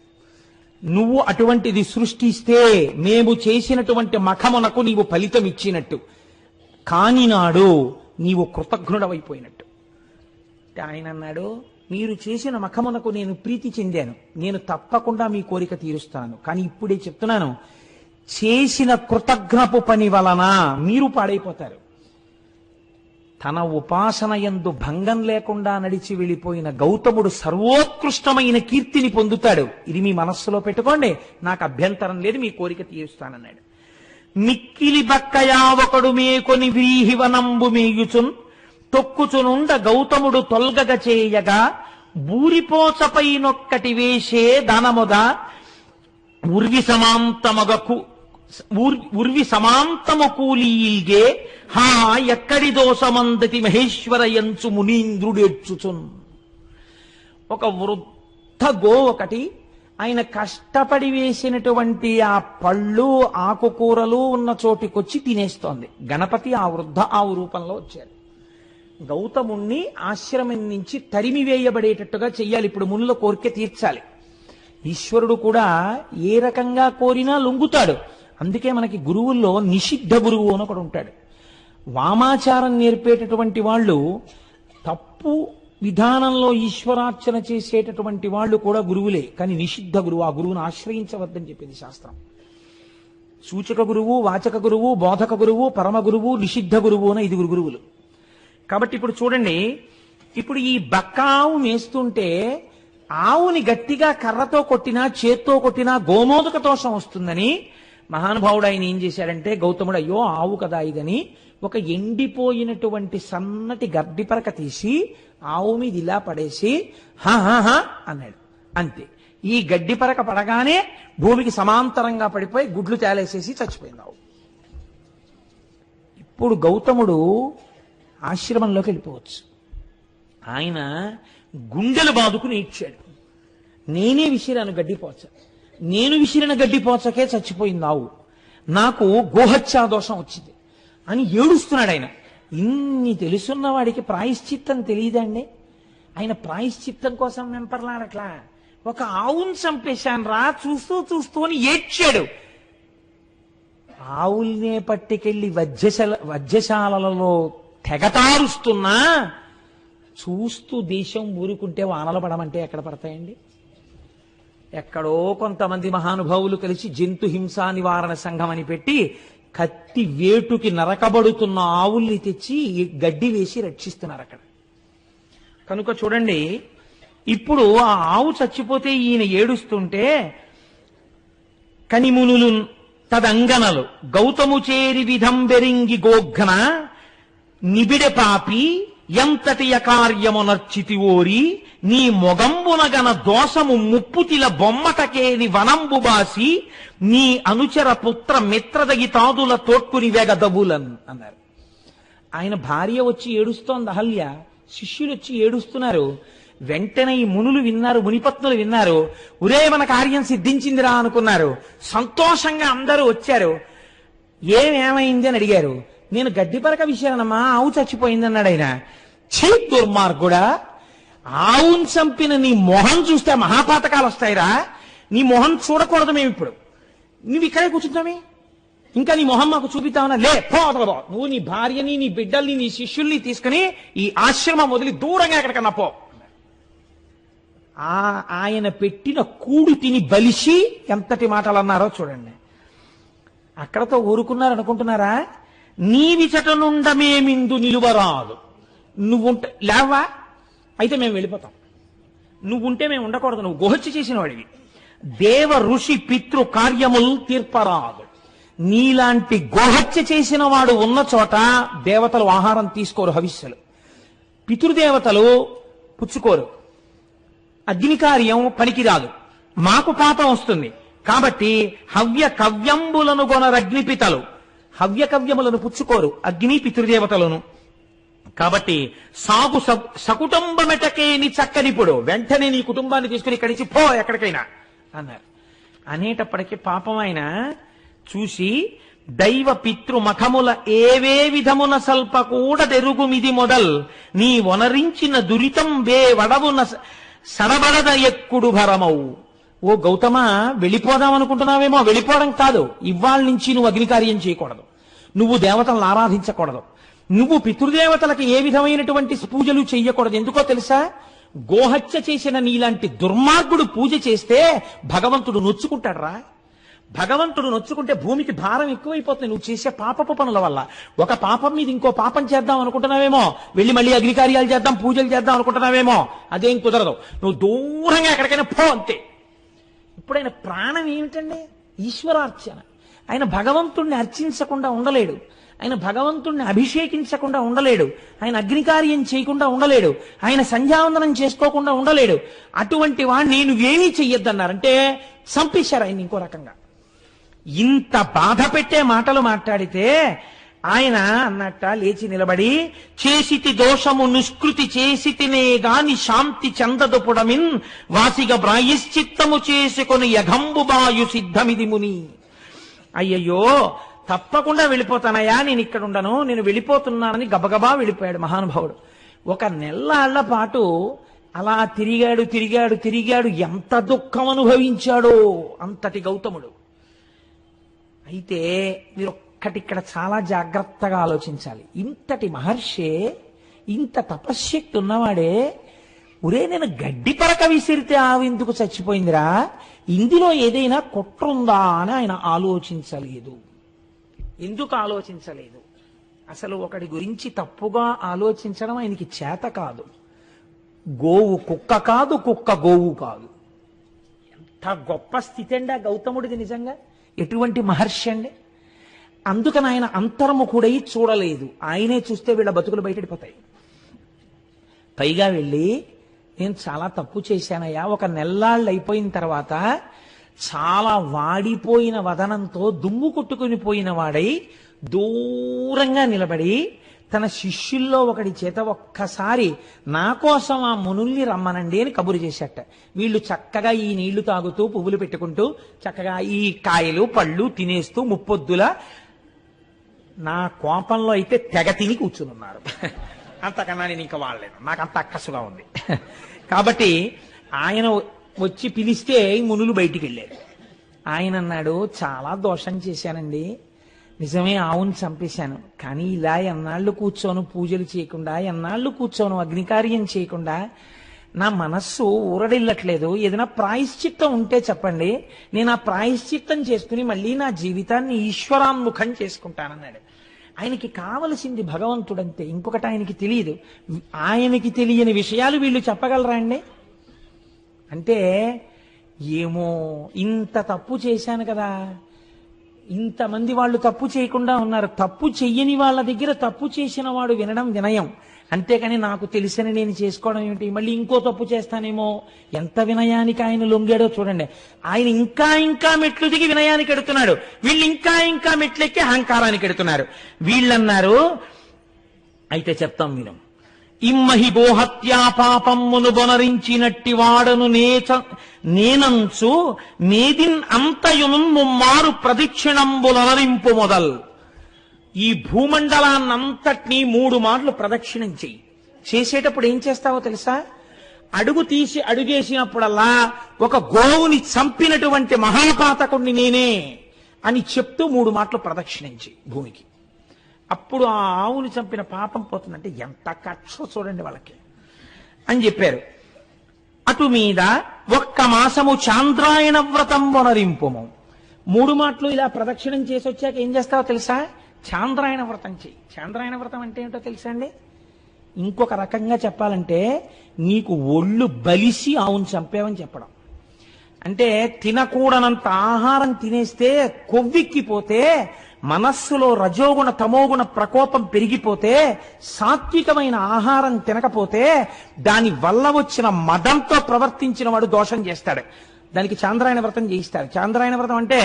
నువ్వు అటువంటిది సృష్టిస్తే మేము చేసినటువంటి మఖమునకు నీవు ఫలితం ఇచ్చినట్టు, కాని నాడు నీవు కృతజ్ఞుడవైపోయినట్టు. ఆయన అన్నాడు, మీరు చేసిన మఖమునకు నేను ప్రీతి చెందాను, నేను తప్పకుండా మీ కోరిక తీరుస్తాను. కానీ ఇప్పుడే చెప్తున్నాను, చేసిన కృతజ్ఞపు పని వలన మీరు పాడైపోతారు. తన ఉపాసన యందు భంగం లేకుండా నడిచి వెళ్ళిపోయిన గౌతముడు సర్వోత్కృష్టమైన కీర్తిని పొందుతాడు. ఇది మీ మనస్సులో పెట్టుకోండి, నాకు అభ్యంతరం లేదు, మీ కోరిక తీరుస్తానన్నాడు. మిక్కిలి బక్కయా ఒకడు మేకొని వ్రీహివనంబు మేయుచున్ తొక్కుచునుండ గౌతముడు తొల్గగ చేయగా బూరిపోచపై నొక్కటి వేసే దానముద ఉర్వి సమాంతము కూలీల్గే హా ఎక్కడి దోషమందతి మహేశ్వర యంచు మునీంద్రుడేర్చుచున్. ఒక వృద్ధ గో ఒకటి ఆయన కష్టపడి వేసినటువంటి ఆ పళ్ళు ఆకుకూరలు ఉన్న చోటికొచ్చి తినేస్తోంది. గణపతి ఆ వృద్ధ ఆవు రూపంలో వచ్చారు. గౌతముణ్ణి ఆశ్రమం నుంచి తరిమివేయబడేటట్టుగా చెయ్యాలి. ఇప్పుడు మునుల కోరిక తీర్చాలి. ఈశ్వరుడు కూడా ఏ రకంగా కోరినా లొంగుతాడు. అందుకే మనకి గురువుల్లో నిషిద్ధ గురువు అని ఒకడు ఉంటాడు. వామాచారం నేర్పేటటువంటి వాళ్ళు, తప్పు విధానంలో ఈశ్వరార్చన చేసేటటువంటి వాళ్ళు కూడా గురువులే, కానీ నిషిద్ధ గురువు. ఆ గురువును ఆశ్రయించవద్దని చెప్పింది శాస్త్రం. సూచక గురువు, వాచక గురువు, బోధక గురువు, పరమ గురువు, నిషిద్ధ గురువు అని 5 గురువులు. కాబట్టి ఇప్పుడు చూడండి, ఇప్పుడు ఈ బక్కావు మేస్తుంటే ఆవుని గట్టిగా కర్రతో కొట్టినా చేత్తో కొట్టినా గోమోదక దోషం వస్తుందని మహానుభావుడు ఆయన ఏం చేశాడంటే, గౌతముడు అయ్యో ఆవు కదా ఇదని ఒక ఎండిపోయినటువంటి సన్నటి గడ్డిపరక తీసి ఆవు మీద ఇలా పడేసి హా అన్నాడు. అంతే. ఈ గడ్డిపరక పడగానే భూమికి సమాంతరంగా పడిపోయి గుడ్లు తేలేసేసి చచ్చిపోయింది ఆవు. ఇప్పుడు గౌతముడు ఆశ్రమంలోకి వెళ్ళిపోవచ్చు. ఆయన గుండెలు బాదుకుని ఏడ్చాడు. నేనే విసిరాను గడ్డిపోచ, నేను విసిరిన గడ్డిపోచకే చచ్చిపోయింది ఆవు, నాకు గోహత్యా దోషం వచ్చింది అని ఏడుస్తున్నాడు ఆయన. ఇన్ని తెలుసున్న వాడికి ప్రాయశ్చిత్తం తెలియదండి. ఆయన ప్రాయశ్చిత్తం కోసం వెంపర్లాడట్లా, ఒక ఆవును చంపేశాను రా చూస్తూ అని ఏడ్చాడు. ఆవుల్నే పట్టుకెళ్లి వజ్రశాలలో తెగతారుస్తున్నా చూస్తూ దేశం ఊరుకుంటే వానలు పడమంటే ఎక్కడ పడతాయండి? ఎక్కడో కొంతమంది మహానుభావులు కలిసి జంతు హింసా నివారణ సంఘం అని పెట్టి కత్తి వేటుకి నరకబడుతున్న ఆవుల్ని తెచ్చి గడ్డి వేసి రక్షిస్తున్నారు అక్కడ. కనుక చూడండి, ఇప్పుడు ఆ ఆవు చచ్చిపోతే ఈయన ఏడుస్తుంటే కనిమునులు తదంగనలు గౌతము చేరి విధం బెరింగి గోఘ్న నిబిడె పాపి ఎంతటి అకార్యమునర్చితి ఓరి నీ మొగంబునగన దోషము ముప్పుతిల బొమ్మటకేని వనంబు బాసి నీ అనుచర పుత్ర మిత్రదగి తాదుల తోడ్కుని వేగదబులన్ అన్నారు. ఆయన భార్య వచ్చి ఏడుస్తోంది అహల్య, శిష్యులు వచ్చి ఏడుస్తున్నారు. వెంటనే ఈ మునులు విన్నారు, మునిపత్నులు విన్నారు. ఒరే మన కార్యం సిద్ధించిందిరా అనుకున్నారు. సంతోషంగా అందరూ వచ్చారు. ఏమైంది అని అడిగారు. నేను గడ్డిపరక విషయానమ్మా, ఆవు చచ్చిపోయింది అన్నాడు ఆయన. ఛీ దుర్మార్గుడా, ఆవును చంపిన నీ మొహం చూస్తే మహాపాతకాలు వస్తాయిరా. నీ మొహం చూడకూడదు మేము ఇప్పుడు, నువ్వు ఇక్కడే కూర్చుంటామే, ఇంకా నీ మొహం మాకు చూపిస్తావునా? లే పో, నువ్వు నీ భార్యని నీ బిడ్డల్ని నీ శిష్యుల్ని తీసుకుని ఈ ఆశ్రమం వదిలి దూరంగా ఎక్కడికన్నా పో. ఆయన పెట్టిన కూడు తిని బలిసి ఎంతటి మాటలు అన్నారో చూడండి. అక్కడతో ఊరుకున్నారు అనుకుంటున్నారా? నీవిచట నుండమేమిందు నిలువరాదు, నువ్వుంటే లేవా అయితే మేము వెళ్ళిపోతాం, నువ్వుంటే మేము ఉండకూడదు, నువ్వు గోహత్య చేసిన వాడివి, దేవ ఋషి పితృ కార్యములు తీర్పరాదు. నీలాంటి గోహత్య చేసిన వాడు ఉన్న చోట దేవతలు ఆహారం తీసుకోరు, హవిస్సులు. పితృదేవతలు పుచ్చుకోరు, అగ్ని కార్యం పనికిరాదు, మాకు పాపం వస్తుంది. కాబట్టి హవ్య కవ్యంబులను గొనరగ్నిపితలు, హవ్య కవ్యములను పుచ్చుకోరు అగ్ని పితృదేవతలను. కాబట్టి సాగు సకుటుంబమెటకేని చక్కనిప్పుడు, వెంటనే నీ కుటుంబాన్ని తీసుకుని ఇక్కడి నుంచి పో ఎక్కడికైనా అన్నారు. అనేటప్పటికీ పాపం ఆయన చూసి దైవ పితృ మఖముల ఏవే విధమున సల్ప కూడా తెరుగుమిది మొదల్ నీ వనరించిన దురితం వే వడవున సడబడద ఎక్కుడు భరమవు. ఓ గౌతమ, వెళ్ళిపోదాం అనుకుంటున్నావేమో, వెళ్ళిపోవడం కాదు, ఇవాళ నుంచి నువ్వు అగ్నికార్యం చేయకూడదు, నువ్వు దేవతలను ఆరాధించకూడదు, నువ్వు పితృదేవతలకు ఏ విధమైనటువంటి పూజలు చెయ్యకూడదు. ఎందుకో తెలుసా? గోహత్య చేసిన నీలాంటి దుర్మార్గుడు పూజ చేస్తే భగవంతుడు నొచ్చుకుంటాడు రా. భగవంతుడు నొచ్చుకుంటే భూమికి భారం ఎక్కువైపోతుంది నువ్వు చేసే పాపపు పనుల వల్ల. ఒక పాపం మీద ఇంకో పాపం చేద్దాం అనుకుంటున్నావేమో, వెళ్ళి మళ్ళీ అగ్నికార్యాలు చేద్దాం పూజలు చేద్దాం అనుకుంటున్నావేమో, అదేం కుదరదు, నువ్వు దూరంగా ఎక్కడికైనా పో అంతే. ఇప్పుడు ఆయన ప్రాణం ఏమిటండి? ఈశ్వరార్చన. ఆయన భగవంతుణ్ణి అర్చించకుండా ఉండలేడు, ఆయన భగవంతుణ్ణి అభిషేకించకుండా ఉండలేడు, ఆయన అగ్నికార్యం చేయకుండా ఉండలేడు, ఆయన సంధ్యావందనం చేసుకోకుండా ఉండలేడు. అటువంటి వాడిని నువ్వేమీ చెయ్యొద్దన్నారంటే చంపేశారు ఆయన ఇంకో రకంగా. ఇంత బాధ పెట్టే మాటలు మాట్లాడితే ఆయన అన్నట్ట లేచి నిలబడి, చేసితి దోషము నిష్కృతి చేసితినే గాని శాంతి చందదు పుడమిన్ వాసిగ ప్రాయశ్చిత్తము చేసుకొని యఘంబుబాయు సిద్ధమిది ముని. అయ్యయ్యో, తప్పకుండా వెళ్ళిపోతానయ్యా, నేను ఇక్కడ ఉండను, నేను వెళ్ళిపోతున్నానని గబగబా వెళ్ళిపోయాడు మహానుభావుడు. 1 నెల్లాళ్ల పాటు అలా తిరిగాడు తిరిగాడు తిరిగాడు, ఎంత దుఃఖం అనుభవించాడో అంతటి గౌతముడు. అయితే మీరు ఒక్కటి ఇక్కడ చాలా జాగ్రత్తగా ఆలోచించాలి. ఇంతటి మహర్షి, ఇంత తపశ్శక్తి ఉన్నవాడే, ఒరే నేను గడ్డి పరక విసిరితే ఆవెందుకు చచ్చిపోయిందిరా, ఇందులో ఏదైనా కుట్రుందా అని ఆయన ఆలోచించలేదు. ఎందుకు ఆలోచించలేదు? అసలు ఒకటి గురించి తప్పుగా ఆలోచించడం ఆయనకి చేత కాదు. గోవు కుక్క కాదు, కుక్క గోవు కాదు. ఎంత గొప్ప స్థితి అండి ఆ గౌతముడిది నిజంగా. ఎటువంటి మహర్షి అండి. అందుకని ఆయన అంతర్ముఖుడై చూడలేదు. ఆయనే చూస్తే వీళ్ళ బతుకులు బయటడిపోతాయి. పైగా వెళ్ళి నేను చాలా తప్పు చేశానయ్యా, ఒక నెల్లాళ్ళు అయిపోయిన తర్వాత చాలా వాడిపోయిన వదనంతో దుమ్ము కొట్టుకుని పోయిన వాడై దూరంగా నిలబడి తన శిష్యుల్లో ఒకడి చేత ఒక్కసారి నా కోసం ఆ మునుల్ని రమ్మనండి అని కబురు చేశాట. వీళ్ళు చక్కగా ఈ నీళ్లు తాగుతూ పువ్వులు పెట్టుకుంటూ చక్కగా ఈ కాయలు పళ్ళు తినేస్తూ ముప్పొద్దుల నా కోపంలో అయితే తెగ తిని కూర్చునున్నారు. అంతకన్నా నేను ఇంకా వాడలేను, నాకు అంత అక్కసుగా ఉంది. కాబట్టి ఆయన వచ్చి పిలిస్తే మునులు బయటికి వెళ్ళారు. ఆయన అన్నాడు, చాలా దోషం చేశానండి, నిజమే ఆవును చంపేశాను, కానీ ఇలా ఎన్నాళ్ళు కూర్చోను పూజలు చేయకుండా, ఎన్నాళ్ళు కూర్చోను అగ్నికార్యం చేయకుండా, నా మనస్సు ఊరడిల్లట్లేదు. ఏదైనా ప్రాయశ్చిత్తం ఉంటే చెప్పండి, నేను ఆ ప్రాయశ్చిత్తం చేసుకుని మళ్ళీ నా జీవితాన్ని ఈశ్వరాన్ముఖం చేసుకుంటానన్నాడు. ఆయనకి కావలసింది భగవంతుడంతే, ఇంకొకటి ఆయనకి తెలియదు. ఆయనకి తెలియని విషయాలు వీళ్ళు చెప్పగలరా అండి? అంటే ఏమో ఇంత తప్పు చేశాను కదా, ఇంతమంది వాళ్ళు తప్పు చేయకుండా ఉన్నారు, తప్పు చెయ్యని వాళ్ళ దగ్గర తప్పు చేసిన వాడు వినడం వినయం, అంతేకాని నాకు తెలిసిన నేను చేసుకోవడం ఏమిటి, మళ్ళీ ఇంకో తప్పు చేస్తానేమో. ఎంత వినయానికి ఆయన లొంగాడో చూడండి. ఆయన ఇంకా ఇంకా మెట్లు దిగి వినయానికి ఎడుతున్నాడు, వీళ్ళు ఇంకా ఇంకా మెట్లెక్కి అహంకారానికి ఎడుతున్నారు. వీళ్ళన్నారు, అయితే చెప్తాం వినం. ఇమ్మహి గోహత్యా పాపమ్మును బొనరించినట్టి వాడను నేనంచు నేదిన్ అంతయును ముమ్మారు ప్రదక్షిణంబులనరింపు మొదల్. ఈ భూమండలాన్నంతటినీ 3 మార్లు ప్రదక్షిణం చెయ్యి. చేసేటప్పుడు ఏం చేస్తావో తెలుసా? అడుగు తీసి అడుగేసినప్పుడల్లా ఒక గోవుని చంపినటువంటి మహాపాతకుణ్ణి నేనే అని చెప్తూ 3 మార్లు ప్రదక్షిణం చెయ్యి భూమికి. అప్పుడు ఆ ఆవుని చంపిన పాపం పోతుందంటే ఎంత కక్ష చూడండి వాళ్ళకి అని చెప్పారు. అటు మీద ఒక్క మాసము చాంద్రాయణ వ్రతం వనరింపుము. 3 మాటలు ఇలా ప్రదక్షిణం చేసి వచ్చాక ఏం చేస్తావో తెలుసా? చాంద్రాయణ వ్రతం చెయ్యి. చాంద్రాయణ వ్రతం అంటే ఏంటో తెలుసా అండి? ఇంకొక రకంగా చెప్పాలంటే నీకు ఒళ్ళు బలిసి ఆవును చంపేవని చెప్పడం. అంటే తినకూడనంత ఆహారం తినేస్తే కొవ్వెక్కిపోతే, మనస్సులో రజోగుణ తమోగుణ ప్రకోపం పెరిగిపోతే, సాత్వికమైన ఆహారం తినకపోతే దాని వల్ల వచ్చిన మదంతో ప్రవర్తించిన వాడు దోషం చేస్తాడు. దానికి చాంద్రాయణ వ్రతం చేయిస్తాడు. చాంద్రాయణ వ్రతం అంటే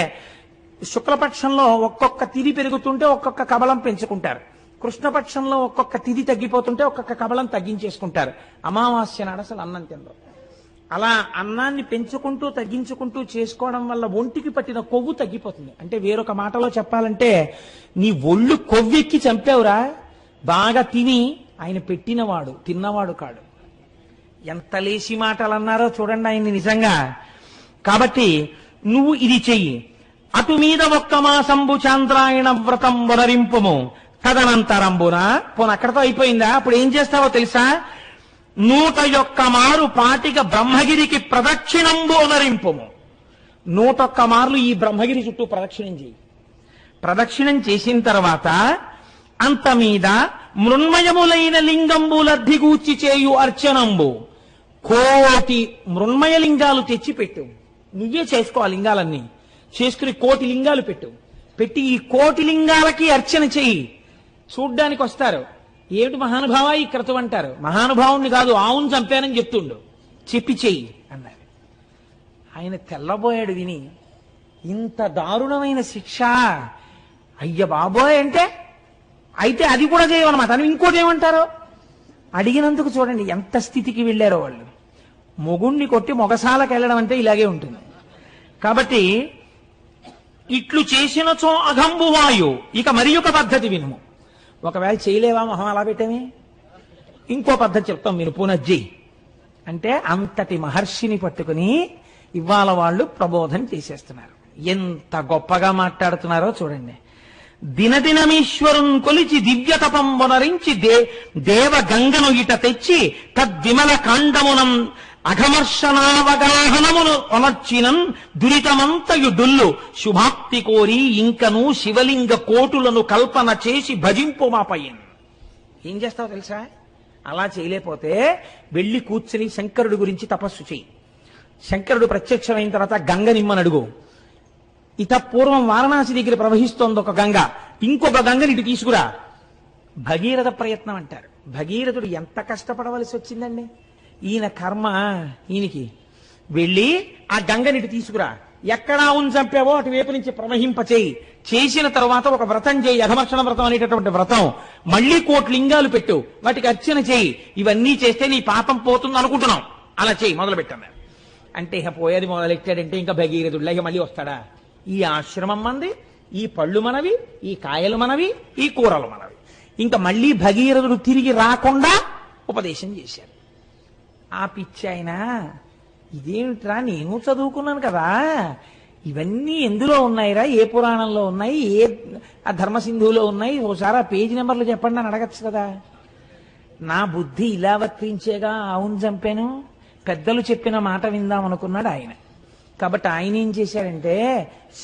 శుక్లపక్షంలో ఒక్కొక్క తిథి పెరుగుతుంటే ఒక్కొక్క కబలం పెంచుకుంటారు, కృష్ణపక్షంలో ఒక్కొక్క తిథి తగ్గిపోతుంటే ఒక్కొక్క కబలం తగ్గించేసుకుంటారు. అమావాస్య నాడు అసలు అన్నం తినరు. అలా అన్నాన్ని పెంచుకుంటూ తగ్గించుకుంటూ చేసుకోవడం వల్ల ఒంటికి పట్టిన కొవ్వు తగ్గిపోతుంది. అంటే వేరొక మాటలో చెప్పాలంటే నీ ఒళ్ళు కొవ్వెక్కి చంపావురా, బాగా తిని ఆయన పెట్టినవాడు తిన్నవాడు కాడు. ఎంత లేసి మాటలు అన్నారో చూడండి ఆయన్ని నిజంగా. కాబట్టి నువ్వు ఇది చెయ్యి. అటు మీద ఒక్క మాసంబు చాంద్రాయణ వ్రతం వనరింపుము తదనంతరంబున. పోను అక్కడతో అయిపోయిందా? అప్పుడు ఏం చేస్తావో తెలుసా? 101 మారు పాటిక బ్రహ్మగిరికి ప్రదక్షిణంబు వనరింపుము. 101 మార్లు ఈ బ్రహ్మగిరి చుట్టూ ప్రదక్షిణం చేయి. ప్రదక్షిణం చేసిన తర్వాత అంత మీద మృన్మయములైన లింగంబు లబ్ధిగూర్చి చేయు అర్చనంబు. 1,000,000 మృన్మయ లింగాలు తెచ్చి పెట్టు. నువ్వే చేసుకో ఆ లింగాలన్నీ. చేసుకుని 1,000,000 లింగాలు పెట్టి ఈ 1,000,000 లింగాలకి అర్చన చెయ్యి. చూడ్డానికి వస్తారు, ఏమిటి మహానుభావ ఈ క్రతువు అంటారు. మహానుభావుణ్ణి కాదు, ఆవును చంపానని చెప్తుండు, చెప్పి చెయ్యి అన్నారు. ఆయన తెల్లబోయాడు విని. ఇంత దారుణమైన శిక్ష, అయ్య బాబోయ్ అంటే అయితే అది కూడా చేయమన్నమాట. అని ఇంకోటి ఏమంటారో అడిగినందుకు చూడండి ఎంత స్థితికి వెళ్ళారో వాళ్ళు. మొగుణ్ణి కొట్టి మొగసాలకు వెళ్ళడం అంటే ఇలాగే ఉంటుంది. కాబట్టి ఇట్లు చేసినచో అఘంబువాయు. ఇక మరి ఒక పద్ధతి వినుము. ఒకవేళ చేయలేవా మొహం అలా పెట్టమే, ఇంకో పద్ధతి చెప్తాం మీరు పునజ్జెయ్యి అంటే అంతటి మహర్షిని పట్టుకుని ఇవాళ వాళ్ళు ప్రబోధం చేసేస్తున్నారు. ఎంత గొప్పగా మాట్లాడుతున్నారో చూడండి. దినదినమీశ్వరున్ కొలిచి దివ్య తపం వనరించి దేవ గంగను ఇట తెచ్చి తద్విమల కాండమునం అఘమర్షణావగాహనమును ఒనర్చినన్ దురితమంతయు డుల్లు శుభాప్తి కోరి ఇంకను శివలింగ కోటులను కల్పన చేసి భజింపు మాపయ్యన్. ఏం చేస్తావు తెలుసా? అలా చేయలేకపోతే వెళ్ళి కూర్చుని శంకరుడి గురించి తపస్సు చెయ్యి. శంకరుడు ప్రత్యక్షమైన తర్వాత గంగ నిమ్మనడుగు. ఇత పూర్వం వారణాసి దగ్గర ప్రవహిస్తోంది ఒక గంగ, ఇంకొక గంగని ఇటు తీసుకురా. భగీరథ ప్రయత్నం అంటారు. భగీరథుడు ఎంత కష్టపడవలసి వచ్చిందండి. ఈయన కర్మ ఈయనకి. వెళ్ళి ఆ గంగనిటి తీసుకురా, ఎక్కడా ఉన్ చంపావో అటువైపు నుంచి ప్రవహింపచేయి. చేసిన తర్వాత ఒక వ్రతం చేయి, అఘమర్షణ వ్రతం అనేటటువంటి వ్రతం. మళ్లీ 1,00,00,000 లింగాలు పెట్టు, వాటికి అర్చన చేయి. ఇవన్నీ చేస్తే నీ పాపం పోతుంది అనుకుంటున్నాం, అలా చేయి, మొదలు పెట్టాను. అంటే ఇక పోయేది మొదలెట్టాడంటే ఇంకా భగీరథుడిలా ఇక మళ్ళీ వస్తాడా? ఈ ఆశ్రమం మంది, ఈ పళ్ళు మనవి, ఈ కాయలు మనవి, ఈ కూరలు మనవి. ఇంకా మళ్ళీ భగీరథుడు తిరిగి రాకుండా ఉపదేశం చేశారు. ఆ పిచ్చి ఆయన, ఇదేమిట్రా, నేను చదువుకున్నాను కదా, ఇవన్నీ ఎందులో ఉన్నాయిరా, ఏ పురాణంలో ఉన్నాయి, ఏ ఆ ధర్మసింధువులో ఉన్నాయి, ఓసారి ఆ పేజీ నెంబర్లు చెప్పండి అని అడగచ్చు కదా. నా బుద్ధి ఇలా వర్తించేగా అవును చంపాను, పెద్దలు చెప్పిన మాట విందాం అనుకున్నాడు ఆయన. కాబట్టి ఆయన ఏం చేశాడంటే,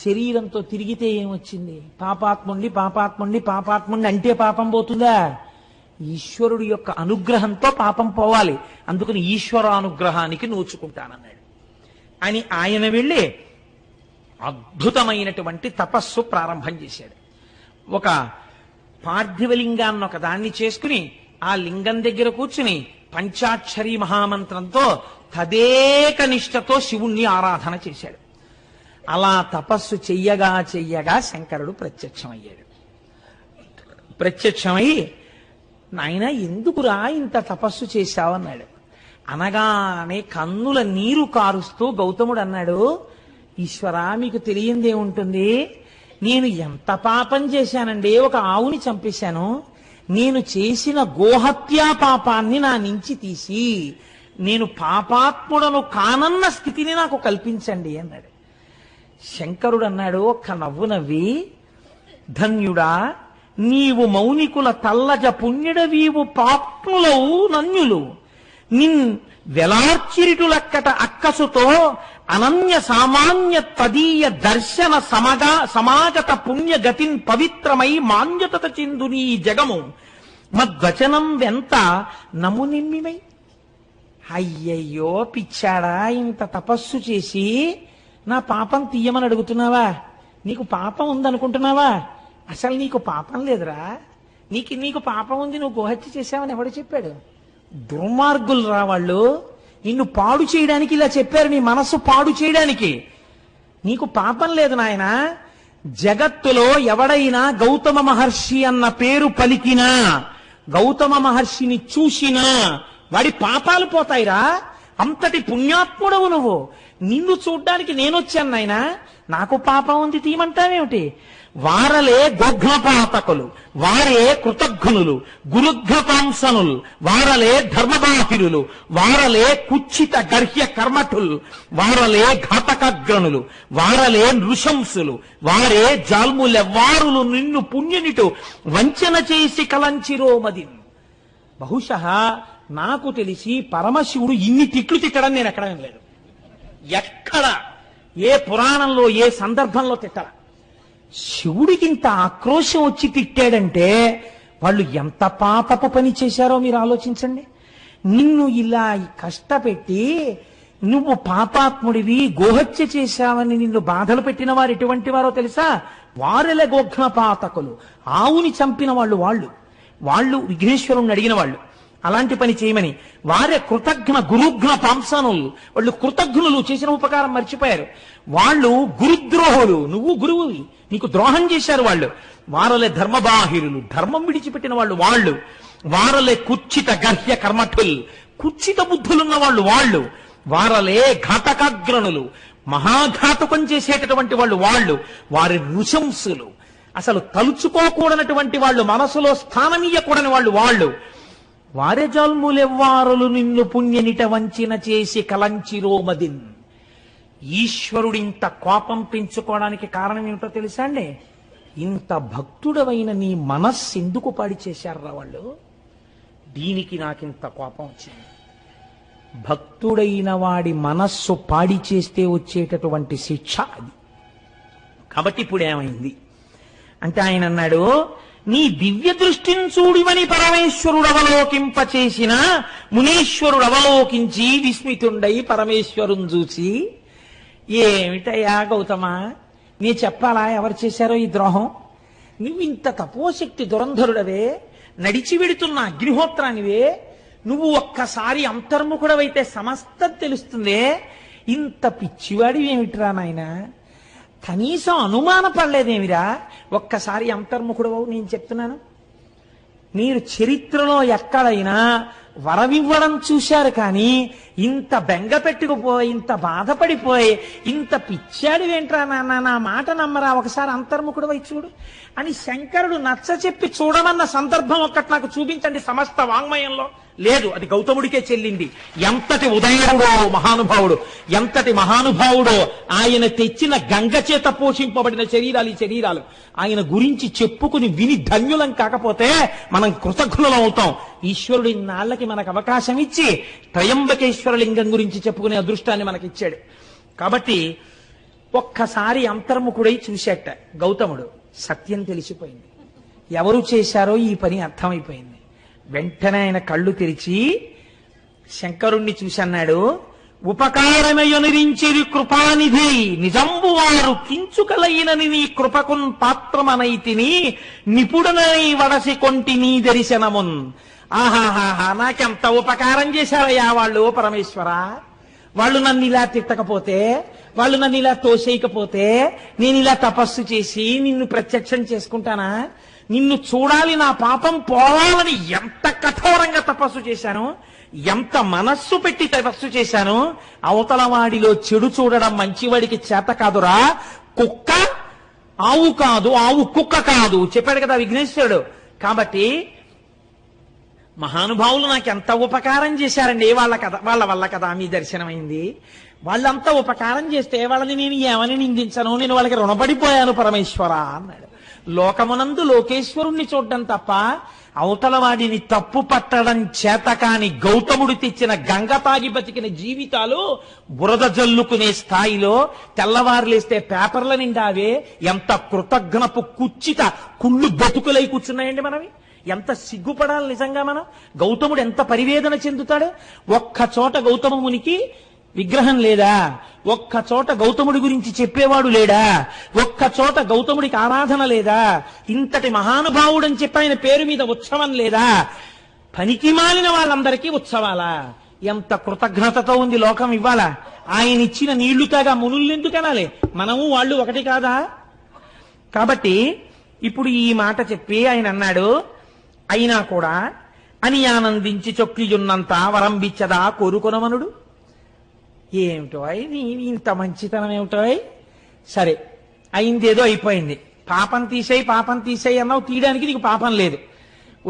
శరీరంతో తిరిగితే ఏమొచ్చింది? పాపాత్ముండి పాపాత్ముండి పాపాత్ముండి అంటే పాపం పోతుందా? ఈశ్వరుడు యొక్క అనుగ్రహంతో పాపం పోవాలి. అందుకని ఈశ్వరానుగ్రహానికి నోచుకుంటానన్నాడు అని ఆయన వెళ్ళి అద్భుతమైనటువంటి తపస్సు ప్రారంభం చేశాడు. ఒక పార్థివలింగాన్ని ఒక దాన్ని చేసుకుని ఆ లింగం దగ్గర కూర్చుని పంచాక్షరి మహామంత్రంతో తదేక నిష్ఠతో శివుణ్ణి ఆరాధన చేశాడు. అలా తపస్సు చెయ్యగా చెయ్యగా శంకరుడు ప్రత్యక్షమయ్యాడు. ప్రత్యక్షమై, నాయన ఎందుకురా ఇంత తపస్సు చేశావన్నాడు. అనగానే కన్నుల నీరు కారుస్తూ గౌతముడు అన్నాడు, ఈశ్వరా మీకు తెలియందేముంటుంది, నేను ఎంత పాపం చేశానండి. ఒక ఆవుని చంపేశాను. నేను చేసిన గోహత్యా పాపాన్ని నా నుంచి తీసి నేను పాపాత్ముడను కానన్న స్థితిని నాకు కల్పించండి అన్నాడు. శంకరుడు అన్నాడు ఒక్క నవ్వు నవ్వి, ధన్యుడా, నీవు మౌనికుల తల్లజ పుణ్యుడవీవు పాప్నులవు నన్యులు నిన్ వెలార్చిరిటులక్కట అక్కసుతో అనన్య సామాన్య తదీయ దర్శన సమాగత పుణ్యగతిన్ పవిత్రమై మాన్యతత చెందుని జగము మద్వచనం వెంత నమునిమ్మిమై. అయ్యయ్యో పిచ్చాడా, ఇంత తపస్సు చేసి నా పాపం తీయమని అడుగుతున్నావా? నీకు పాపం ఉందనుకుంటున్నావా? అసలు నీకు పాపం లేదురా. నీకు పాపం ఉంది, నువ్వు గోహత్య చేశావని ఎవడు చెప్పాడు? దుర్మార్గులు రా వాళ్ళు. నిన్ను పాడు చేయడానికి ఇలా చెప్పారు, నీ మనస్సు పాడు చేయడానికి. నీకు పాపం లేదు నాయన. జగత్తులో ఎవడైనా గౌతమ మహర్షి అన్న పేరు పలికినా, గౌతమ మహర్షిని చూసినా వాడి పాపాలు పోతాయిరా. అంతటి పుణ్యాత్ముడవు నువ్వు. నిన్ను చూడ్డానికి నేనొచ్చాను నాయన, నాకు పాపం ఉంది తీయమంటావేమిటి? వారలే గోఘ్నపాతకులు, వారే కృతఘ్నులు, గురుఘ్నపాంసనులు, వారలే ధర్మబాహిరులు, వారలే కుచ్చిత గర్హ్య కర్మఠులు, వారలే ఘాతకగ్రణులు, వారలే నృశంసులు, వారే జాల్ములెవ్వారులు నిన్ను పుణ్యునిటు వంచన చేసి కలంచిరోమది. బహుశః నాకు తెలిసి పరమశివుడు ఇన్ని తిట్లు తిట్టడం నేను ఎక్కడ వినలేదు. ఎక్కడ ఏ పురాణంలో ఏ సందర్భంలో తిట్టరా. శివుడికి ఇంత ఆక్రోశం వచ్చి తిట్టాడంటే వాళ్ళు ఎంత పాపపు పని చేశారో మీరు ఆలోచించండి. నిన్ను ఇలా కష్టపెట్టి నువ్వు పాపాత్ముడివి, గోహత్య చేశావని నిన్ను బాధలు పెట్టిన వారు ఎటువంటి వారో తెలుసా? వారెల గోఘ్నపాతకులు, ఆవుని చంపిన వాళ్ళు విఘ్నేశ్వరుణ్ణి అడిగిన వాళ్ళు. అలాంటి పని చేయమని వారే కృతజ్ఞ గురుఘ్న పాంసనులు, వాళ్ళు కృతజ్ఞులు, చేసిన ఉపకారం మర్చిపోయారు. వాళ్ళు గురుద్రోహులు, నువ్వు గురువువి, నీకు ద్రోహం చేశారు వాళ్ళు. వారలే ధర్మబాహిరులు, ధర్మం విడిచిపెట్టిన వాళ్ళు. వారలే కుచ్చిత గర్హ్య కర్మఠులు, కుచ్చిత బుద్ధులున్న వాళ్ళు. వారలే ఘాతకాగ్రణులు, మహాఘాతకం చేసేటటువంటి వాళ్ళు. వారి నృశంసులు, అసలు తలుచుకోకూడనటువంటి వాళ్ళు, మనసులో స్థానమీయకూడని వాళ్ళు. వారెజల్ములెవ్వారులు నిన్ను పుణ్యనిట వంచిన చేసి కలంచిరోమదిన్. ఈశ్వరుడింత కోపం పెంచుకోవడానికి కారణం ఏమిటో తెలుసా అండి? ఇంత భక్తుడవైన నీ మనస్సు ఎందుకు పాడి చేశారా వాళ్ళు? దీనికి నాకింత కోపం వచ్చింది. భక్తుడైన వాడి మనస్సు పాడి చేస్తే వచ్చేటటువంటి శిక్ష అది. కాబట్టి ఇప్పుడు ఏమైంది అంటే ఆయన అన్నాడు, నీ దివ్య దృష్టిని చూడివని పరమేశ్వరుడు అవలోకింపచేసిన మునీశ్వరుడు అవలోకించి విస్మితుండై పరమేశ్వరుని చూసి, ఏమిటయ్యా గౌతమా, నీ చెప్పాలా ఎవరు చేశారో ఈ ద్రోహం? నువ్వు ఇంత తపోశక్తి దురంధరుడవే, నడిచి వెడుతున్న అగ్నిహోత్రానివే, నువ్వు ఒక్కసారి అంతర్ముఖుడవైతే సమస్తం తెలుస్తుందే, ఇంత పిచ్చివాడివి ఏమిట్రా నాయనా? కనీసం అనుమాన పడలేదేమిరా? ఒక్కసారి అంతర్ముఖుడవు. నేను చెప్తున్నాను, మీరు చరిత్రలో ఎక్కడైనా వరమివ్వడం చూశారు కానీ ఇంత బెంగ పెట్టుకుపోయి, ఇంత బాధపడిపోయి, ఇంత పిచ్చాడివేంట్రా నాన్న, నా మాట నమ్మరా, ఒకసారి అంతర్ముఖుడవై చూడు అని శంకరుడు నచ్చ చెప్పి చూడమన్న సందర్భం ఒక్కటి నాకు చూపించండి సమస్త వాంగ్మయంలో. లేదు, అది గౌతముడికే చెల్లింది. ఎంతటి ఉదయుడో మహానుభావుడు, ఎంతటి మహానుభావుడో! ఆయన తెచ్చిన గంగ చేత పోషింపబడిన శరీరాలు ఈ శరీరాలు. ఆయన గురించి చెప్పుకుని విని ధన్యులం కాకపోతే మనం కృతజ్ఞులం అవుతాం. ఈశ్వరుడు ఇన్నాళ్ళకి మనకు అవకాశం ఇచ్చి త్రయంబకేశ్వర లింగం గురించి చెప్పుకునే అదృష్టాన్ని మనకిచ్చాడు. కాబట్టి ఒక్కసారి అంతర్ముఖుడై చూశాట గౌతముడు. సత్యం తెలిసిపోయింది, ఎవరు చేశారో ఈ పని అర్థమైపోయింది. వెంటనే ఆయన కళ్ళు తెరిచి శంకరుణ్ణి చూసి అన్నాడు, ఉపకారమయునిరించిరి కృపానిధి నిజంబు వారు కించుకలైనని నీ కృపకున్ పాత్రమనైతిని నిపుణనై వడసి కొంటి నీ దర్శనమున్. ఆహాహాహా, నాకెంత ఉపకారం చేశారయ్యా వాళ్ళు పరమేశ్వర. వాళ్ళు నన్ను ఇలా తిట్టకపోతే, వాళ్ళు నన్ను ఇలా తోసేయకపోతే, నేను ఇలా తపస్సు చేసి నిన్ను ప్రత్యక్షం చేసుకుంటానా? నిన్ను చూడాలి, నా పాపం పోవాలని ఎంత కఠోరంగా తపస్సు చేశాను, ఎంత మనస్సు పెట్టి తపస్సు చేశాను. అవతల వాడిలో చెడు చూడడం మంచివాడికి చేత కాదురా. కుక్క ఆవు కాదు, ఆవు కుక్క కాదు చెప్పాడు కదా విఘ్నేశ్వరుడు. కాబట్టి మహానుభావులు నాకు ఎంత ఉపకారం చేశారండి, వాళ్ళ వల్ల కదా మీ దర్శనమైంది. వాళ్ళంతా ఉపకారం చేస్తే వాళ్ళని నేను ఏమని నిందించను, నేను వాళ్ళకి రుణపడిపోయాను పరమేశ్వర అన్నాడు. లోకమునందు లోకేశ్వరుణ్ణి చూడడం తప్ప అవతల వాడిని తప్పు పట్టడం చేత కాని గౌతముడు తెచ్చిన గంగ తాగి బతికిన జీవితాలు బురద జల్లుకునే స్థాయిలో తెల్లవారులేస్తే పేపర్ల నిండావే. ఎంత కృతజ్ఞపు కుచ్చిత కుళ్ళు బతుకులై కూర్చున్నాయండి మనవి. ఎంత సిగ్గుపడాలి నిజంగా మనం. గౌతముడు ఎంత పరివేదన చెందుతాడు. ఒక్క చోట గౌతమ మునికి విగ్రహం లేదా? ఒక్క చోట గౌతముడి గురించి చెప్పేవాడు లేడా? ఒక్క చోట గౌతముడికి ఆరాధన లేదా? ఇంతటి మహానుభావుడని చెప్పి ఆయన పేరు మీద ఉత్సవం లేదా? పనికి మాలిన వాళ్ళందరికీ ఉత్సవాలా? ఎంత కృతజ్ఞతతో ఉంది లోకం ఇవ్వాల. ఆయన ఇచ్చిన నీళ్లు తాగా మునుల్నెందుకు అనాలి? మనము వాళ్ళు ఒకటి కాదా? కాబట్టి ఇప్పుడు ఈ మాట చెప్పి ఆయన అన్నాడు, అయినా కూడా అని ఆనందించి చొక్కియున్నంత వరంబిచ్చదా కోరుకొనమనుడు. ఏమిటో నీ ఇంత మంచితనం ఏమిటో. సరే అయిందేదో అయిపోయింది, పాపం తీసేయి అన్నావు, తీయడానికి నీకు పాపం లేదు.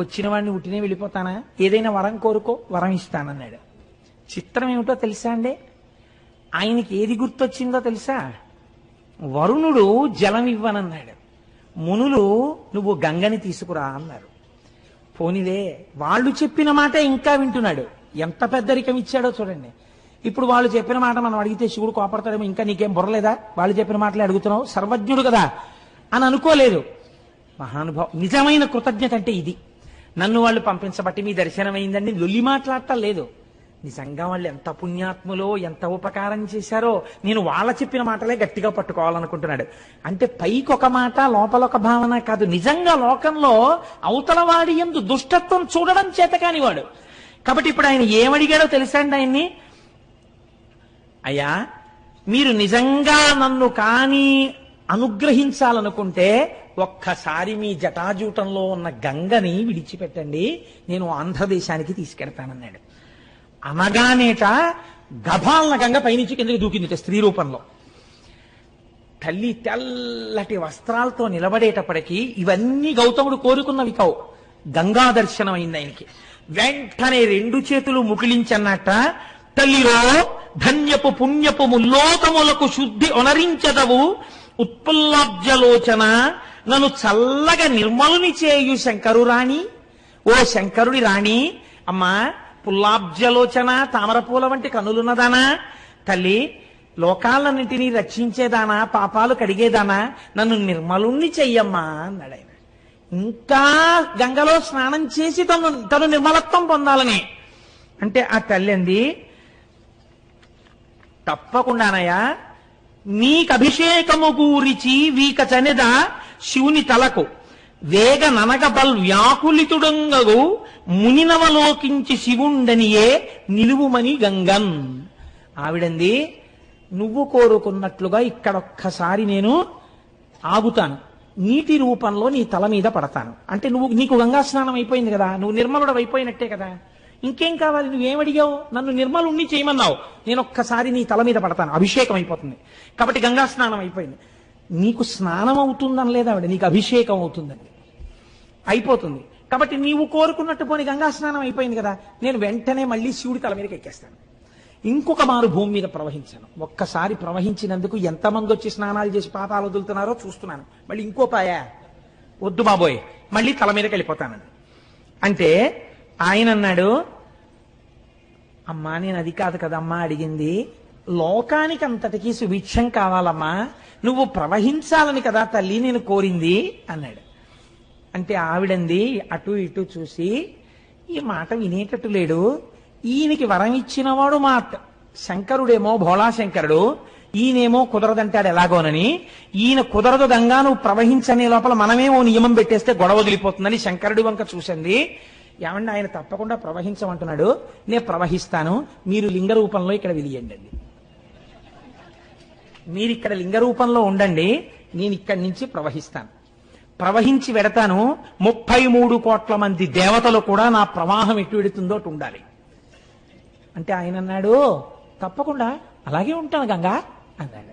వచ్చిన వాడిని ఉట్టినే వెళ్ళిపోతానా? ఏదైనా వరం కోరుకో, వరం ఇస్తానన్నాడు. చిత్రం ఏమిటో తెలుసా అండి? ఆయనకి ఏది గుర్తొచ్చిందో తెలుసా? వరుణుడు జలం ఇవ్వనన్నాడు, మునులు నువ్వు గంగని తీసుకురా అన్నారు. పోనిలే, వాళ్ళు చెప్పిన మాట ఇంకా వింటున్నాడు. ఎంత పెద్దరికం ఇచ్చాడో చూడండి. ఇప్పుడు వాళ్ళు చెప్పిన మాట మనం అడిగితే శివుడు కోపడతాడేమో, ఇంకా నీకేం బుర్రలేదా, వాళ్ళు చెప్పిన మాటలే అడుగుతున్నావు, సర్వజ్ఞుడు కదా అని అనుకోలేదు. మహానుభావం. నిజమైన కృతజ్ఞత అంటే ఇది. నన్ను వాళ్ళు పంపించబట్టి మీ దర్శనమైందండి లొల్లి మాట్లాడటం లేదు. నిజంగా వాళ్ళు ఎంత పుణ్యాత్ములో, ఎంత ఉపకారం చేశారో నేను వాళ్ళ చెప్పిన మాటలే గట్టిగా పట్టుకోవాలనుకుంటున్నాడు. అంటే పైకి ఒక మాట, లోపల ఒక భావన కాదు. నిజంగా లోకంలో అవతల వాడి యందు దుష్టత్వం చూడడం చేత కానివాడు. కాబట్టి ఇప్పుడు ఆయన ఏమడిగాడో తెలుసా అండి ఆయన్ని? అయ్యా, మీరు నిజంగా నన్ను కానీ అనుగ్రహించాలనుకుంటే ఒక్కసారి మీ జటాజూటంలో ఉన్న గంగని విడిచిపెట్టండి, నేను ఆంధ్రదేశానికి తీసుకెడతానన్నాడు. అనగానేట గభాలన గంగ పైనుంచి కిందకి దూకిందిట స్త్రీ రూపంలో. తల్లి తెల్లటి వస్త్రాలతో నిలబడేటప్పటికీ ఇవన్నీ గౌతముడు కోరుకున్నవి కావు. గంగా దర్శనం అయింది ఆయనకి. వెంటనే రెండు చేతులు ముకిలించన్నట్ట, తల్లిరో ధన్యపు పుణ్యపు ముల్లోకములకు శుద్ధి ఒనరించదవు ఉత్పుల్లాబ్జలోచన, నన్ను చల్లగా నిర్మలుని చేయు శంకరురాణి, ఓ శంకరుడి రాణి. అమ్మా పుల్లాబ్జలోచన, తామరపూల వంటి కనులున్నదానా, తల్లి లోకాలన్నింటినీ రక్షించేదానా, పాపాలు కడిగేదానా, నన్ను నిర్మలుణ్ణి చెయ్యమ్మా అన్నాడు ఆయన. ఇంకా గంగలో స్నానం చేసి తను నిర్మలత్వం పొందాలని అంటే ఆ తల్లి అంది, తప్పకుండానయ్యా, నీకు అభిషేకము గూరిచి వీక చనెద శివుని తలకు వేగ ననగబల్ వ్యాకులితుడంగగు మునినవలోకించి శివుండనియే నిలువుమని గంగన్. ఆవిడంది, నువ్వు కోరుకున్నట్లుగా ఇక్కడొక్కసారి నేను ఆగుతాను, నీటి రూపంలో నీ తల మీద పడతాను. అంటే నీకు గంగా స్నానం అయిపోయింది కదా, నువ్వు నిర్మలుడు అయిపోయినట్టే కదా, ఇంకేం కావాలి, నువ్వేమడిగావు, నన్ను నిర్మలుణ్ణి చేయమన్నావు, నేను ఒక్కసారి నీ తల మీద పడతాను, అభిషేకం అయిపోతుంది. కాబట్టి గంగా స్నానం అయిపోయింది. నీకు స్నానం అవుతుందని లేదా ఆవిడ, నీకు అభిషేకం అవుతుందని అయిపోతుంది. కాబట్టి నీవు కోరుకున్నట్టు పోని గంగా స్నానం అయిపోయింది కదా, నేను వెంటనే మళ్ళీ శివుడి తల మీదకి ఎక్కేస్తాను, ఇంకొక మారు భూమి మీద ప్రవహించాను. ఒక్కసారి ప్రవహించినందుకు ఎంతమంది వచ్చి స్నానాలు చేసి పాపాలు వదులుతున్నారో చూస్తున్నాను. మళ్ళీ ఇంకో పాయా, వద్దు బాబోయ్, మళ్ళీ తల మీదకి వెళ్ళిపోతానండి. అంటే ఆయన అన్నాడు, అమ్మా నేను అది కాదు కదమ్మా అడిగింది, లోకానికి అంతటికీ సుభిక్షం కావాలమ్మా, నువ్వు ప్రవహించాలని కదా తల్లి నేను కోరింది అన్నాడు. అంటే ఆవిడంది అటు ఇటు చూసి, ఈ మాట వినేటట్టు లేడు, ఈయనకి వరం ఇచ్చినవాడు మా శంకరుడేమో భోళాశంకరుడు, ఈయనేమో కుదరదంటాడు ఎలాగోనని, ఈయన కుదరదు గంగా నువ్వు ప్రవహించనే లోపల మనమేమో నియమం పెట్టేస్తే గొడవ వదిలిపోతుందని శంకరుడి వంక చూసింది. ఏమండి ఆయన తప్పకుండా ప్రవహించమంటున్నాడు, నేను ప్రవహిస్తాను, మీరు లింగ రూపంలో ఇక్కడ వెలియండి, మీరు ఇక్కడ లింగ రూపంలో ఉండండి, నేను ఇక్కడి నుంచి ప్రవహిస్తాను, ప్రవహించి వెడతాను, 33 కోట్ల మంది దేవతలు కూడా నా ప్రవాహం ఎటు వెడుతుందో అటు ఉండాలి. అంటే ఆయన అన్నాడు, తప్పకుండా అలాగే ఉంటాను గంగా అన్నాడు.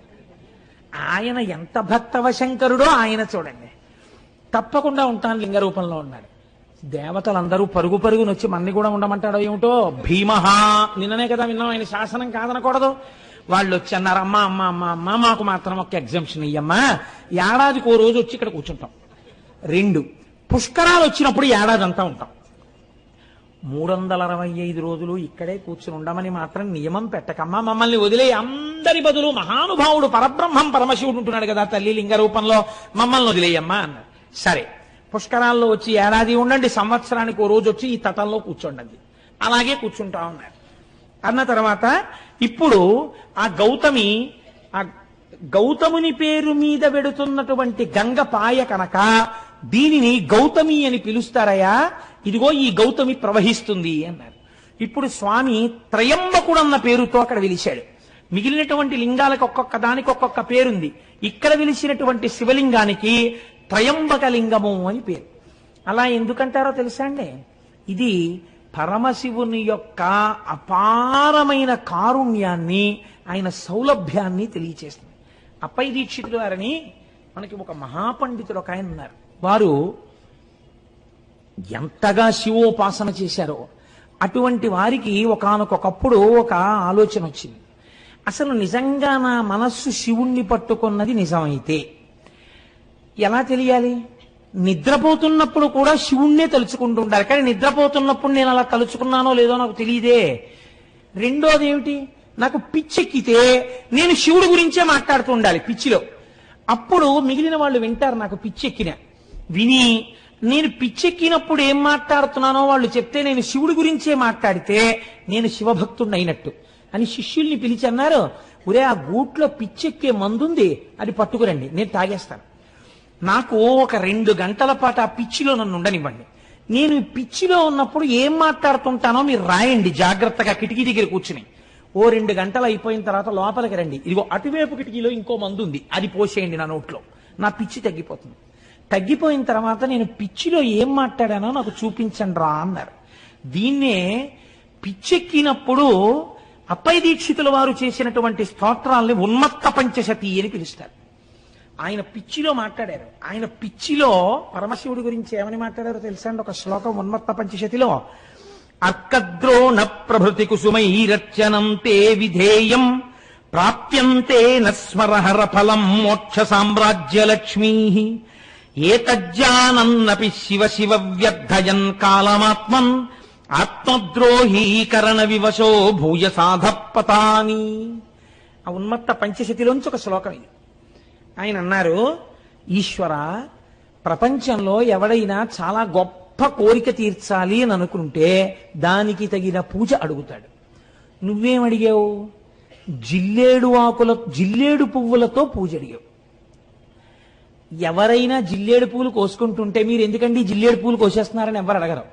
ఆయన ఎంత భక్తవ శంకరుడో ఆయన చూడండి, తప్పకుండా ఉంటాను లింగ రూపంలో ఉన్నాడు. దేవతలందరూ పరుగు పరుగునొచ్చి మన్ని కూడా ఉండమంటాడో ఏమిటో, భీమహ నిన్ననే కదా విన్నాం, ఆయన శాసనం కాదనకూడదు. వాళ్ళు వచ్చి అన్నారు, అమ్మా అమ్మ అమ్మ అమ్మ మాకు మాత్రం ఒక ఎగ్జంప్షన్ ఇయ్యమ్మా, ఏడాదికి ఓ రోజు వచ్చి ఇక్కడ కూర్చుంటాం, 2 పుష్కరాలు వచ్చినప్పుడు ఏడాది అంతా ఉంటాం, 365 రోజులు ఇక్కడే కూర్చుని ఉండమని మాత్రం నియమం పెట్టకమ్మా, మమ్మల్ని వదిలే, అందరి బదులు మహానుభావుడు పరబ్రహ్మం పరమశివుడు ఉంటున్నాడు కదా తల్లి లింగ రూపంలో, మమ్మల్ని వదిలేయమ్మా అన్నారు. సరే పుష్కరాల్లో వచ్చి ఏడాది ఉండండి, సంవత్సరానికి ఓ రోజు వచ్చి ఈ తటంలో కూర్చోండి, అలాగే కూర్చుంటా ఉన్నారు. అన్న తర్వాత ఇప్పుడు ఆ గౌతముని పేరు మీద వెడుతున్నటువంటి గంగ పాయ కనుక దీనిని గౌతమి అని పిలుస్తారయ్యా, ఇదిగో ఈ గౌతమి ప్రవహిస్తుంది అన్నారు. ఇప్పుడు స్వామి త్రయంబకుడన్న పేరుతో అక్కడ వెలిశాడు. మిగిలినటువంటి లింగాలకు ఒక్కొక్క దానికి ఒక్కొక్క పేరుంది, ఇక్కడ వెలిసినటువంటి శివలింగానికి త్రయంబక లింగము అని పేరు. అలా ఎందుకంటారో తెలుసా అండి, ఇది పరమశివుని యొక్క అపారమైన కారుణ్యాన్ని, ఆయన సౌలభ్యాన్ని తెలియచేస్తుంది. అప్పై దీక్షితులు వారని మనకి ఒక మహాపండితుడు ఒక ఆయన ఉన్నారు, వారు ఎంతగా శివోపాసన చేశారో అటువంటి వారికి ఒకానొకప్పుడు ఒక ఆలోచన వచ్చింది, అసలు నిజంగా నా మనస్సు శివుణ్ణి పట్టుకున్నది నిజమైతే ఎలా తెలియాలి? నిద్రపోతున్నప్పుడు కూడా శివుణ్ణే తలుచుకుంటూ ఉండాలి, కానీ నిద్రపోతున్నప్పుడు నేను అలా తలుచుకున్నానో లేదో నాకు తెలియదే. రెండోది ఏమిటి, నాకు పిచ్చెక్కితే నేను శివుడి గురించే మాట్లాడుతూ ఉండాలి పిచ్చిలో, అప్పుడు మిగిలిన వాళ్ళు వింటారు. నాకు పిచ్చెక్కిన విని నేను పిచ్చెక్కినప్పుడు ఏం మాట్లాడుతున్నానో వాళ్ళు చెప్తే నేను శివుడి గురించే మాట్లాడితే నేను శివభక్తుడిని అయినట్టు అని శిష్యుల్ని పిలిచి అన్నారు, ఒరే ఆ గూట్లో పిచ్చెక్కే మందుంది, అది పట్టుకురండి, నేను తాగేస్తాను. నాకు ఒక 2 గంటల పాటు ఆ పిచ్చిలో నన్ను ఉండనివ్వండి, నేను ఈ పిచ్చిలో ఉన్నప్పుడు ఏం మాట్లాడుతుంటానో మీరు రాయండి జాగ్రత్తగా కిటికీ దగ్గర కూర్చుని. ఓ 2 గంటలు అయిపోయిన తర్వాత లోపలికి రండి, ఇదిగో అటువైపు కిటికీలో ఇంకో మందు ఉంది, అది పోసేయండి నా నోట్లో, నా పిచ్చి తగ్గిపోతుంది. తగ్గిపోయిన తర్వాత నేను పిచ్చిలో ఏం మాట్లాడానో నాకు చూపించండి రా అన్నారు. దీన్నే పిచ్చెక్కినప్పుడు అప్పై దీక్షితుల వారు చేసినటువంటి స్తోత్రాల్ని ఉన్మత్త పంచశతి అని పిలుస్తారు. ఆయన పిచ్చిలో మాట్లాడారు. ఆయన పిచ్చిలో పరమశివుడి గురించి ఏమని మాట్లాడారో తెలుసా అండి? ఒక శ్లోకం ఉన్మత్త పంచశతిలో, అర్కద్రోణ ప్రభృతి కుసుమైరర్చనం తే విధేయం ప్రాప్యంతే నస్మరహర ఫలం మోక్ష సామ్రాజ్యలక్ష్మీ ఏతజ్జానన్నపి శివ శివ వ్యర్థయన్ కాలమాత్మన్ ఆత్మద్రోహీకరణ వివశో భూయ సాధపతాని. ఆ ఉన్మత్త పంచశతిలోంచి ఒక శ్లోకం ఇది. ఆయన అన్నారు, ఈశ్వర, ప్రపంచంలో ఎవడైనా చాలా గొప్ప కోరిక తీర్చాలి అని అనుకుంటే దానికి తగిన పూజ అడుగుతాడు. నువ్వేమడిగావు? జిల్లేడు పువ్వులతో పూజ అడిగావు. ఎవరైనా జిల్లేడు పూలు కోసుకుంటుంటే మీరు ఎందుకండి జిల్లేడు పూలు కోసేస్తున్నారని ఎవరు అడగరు.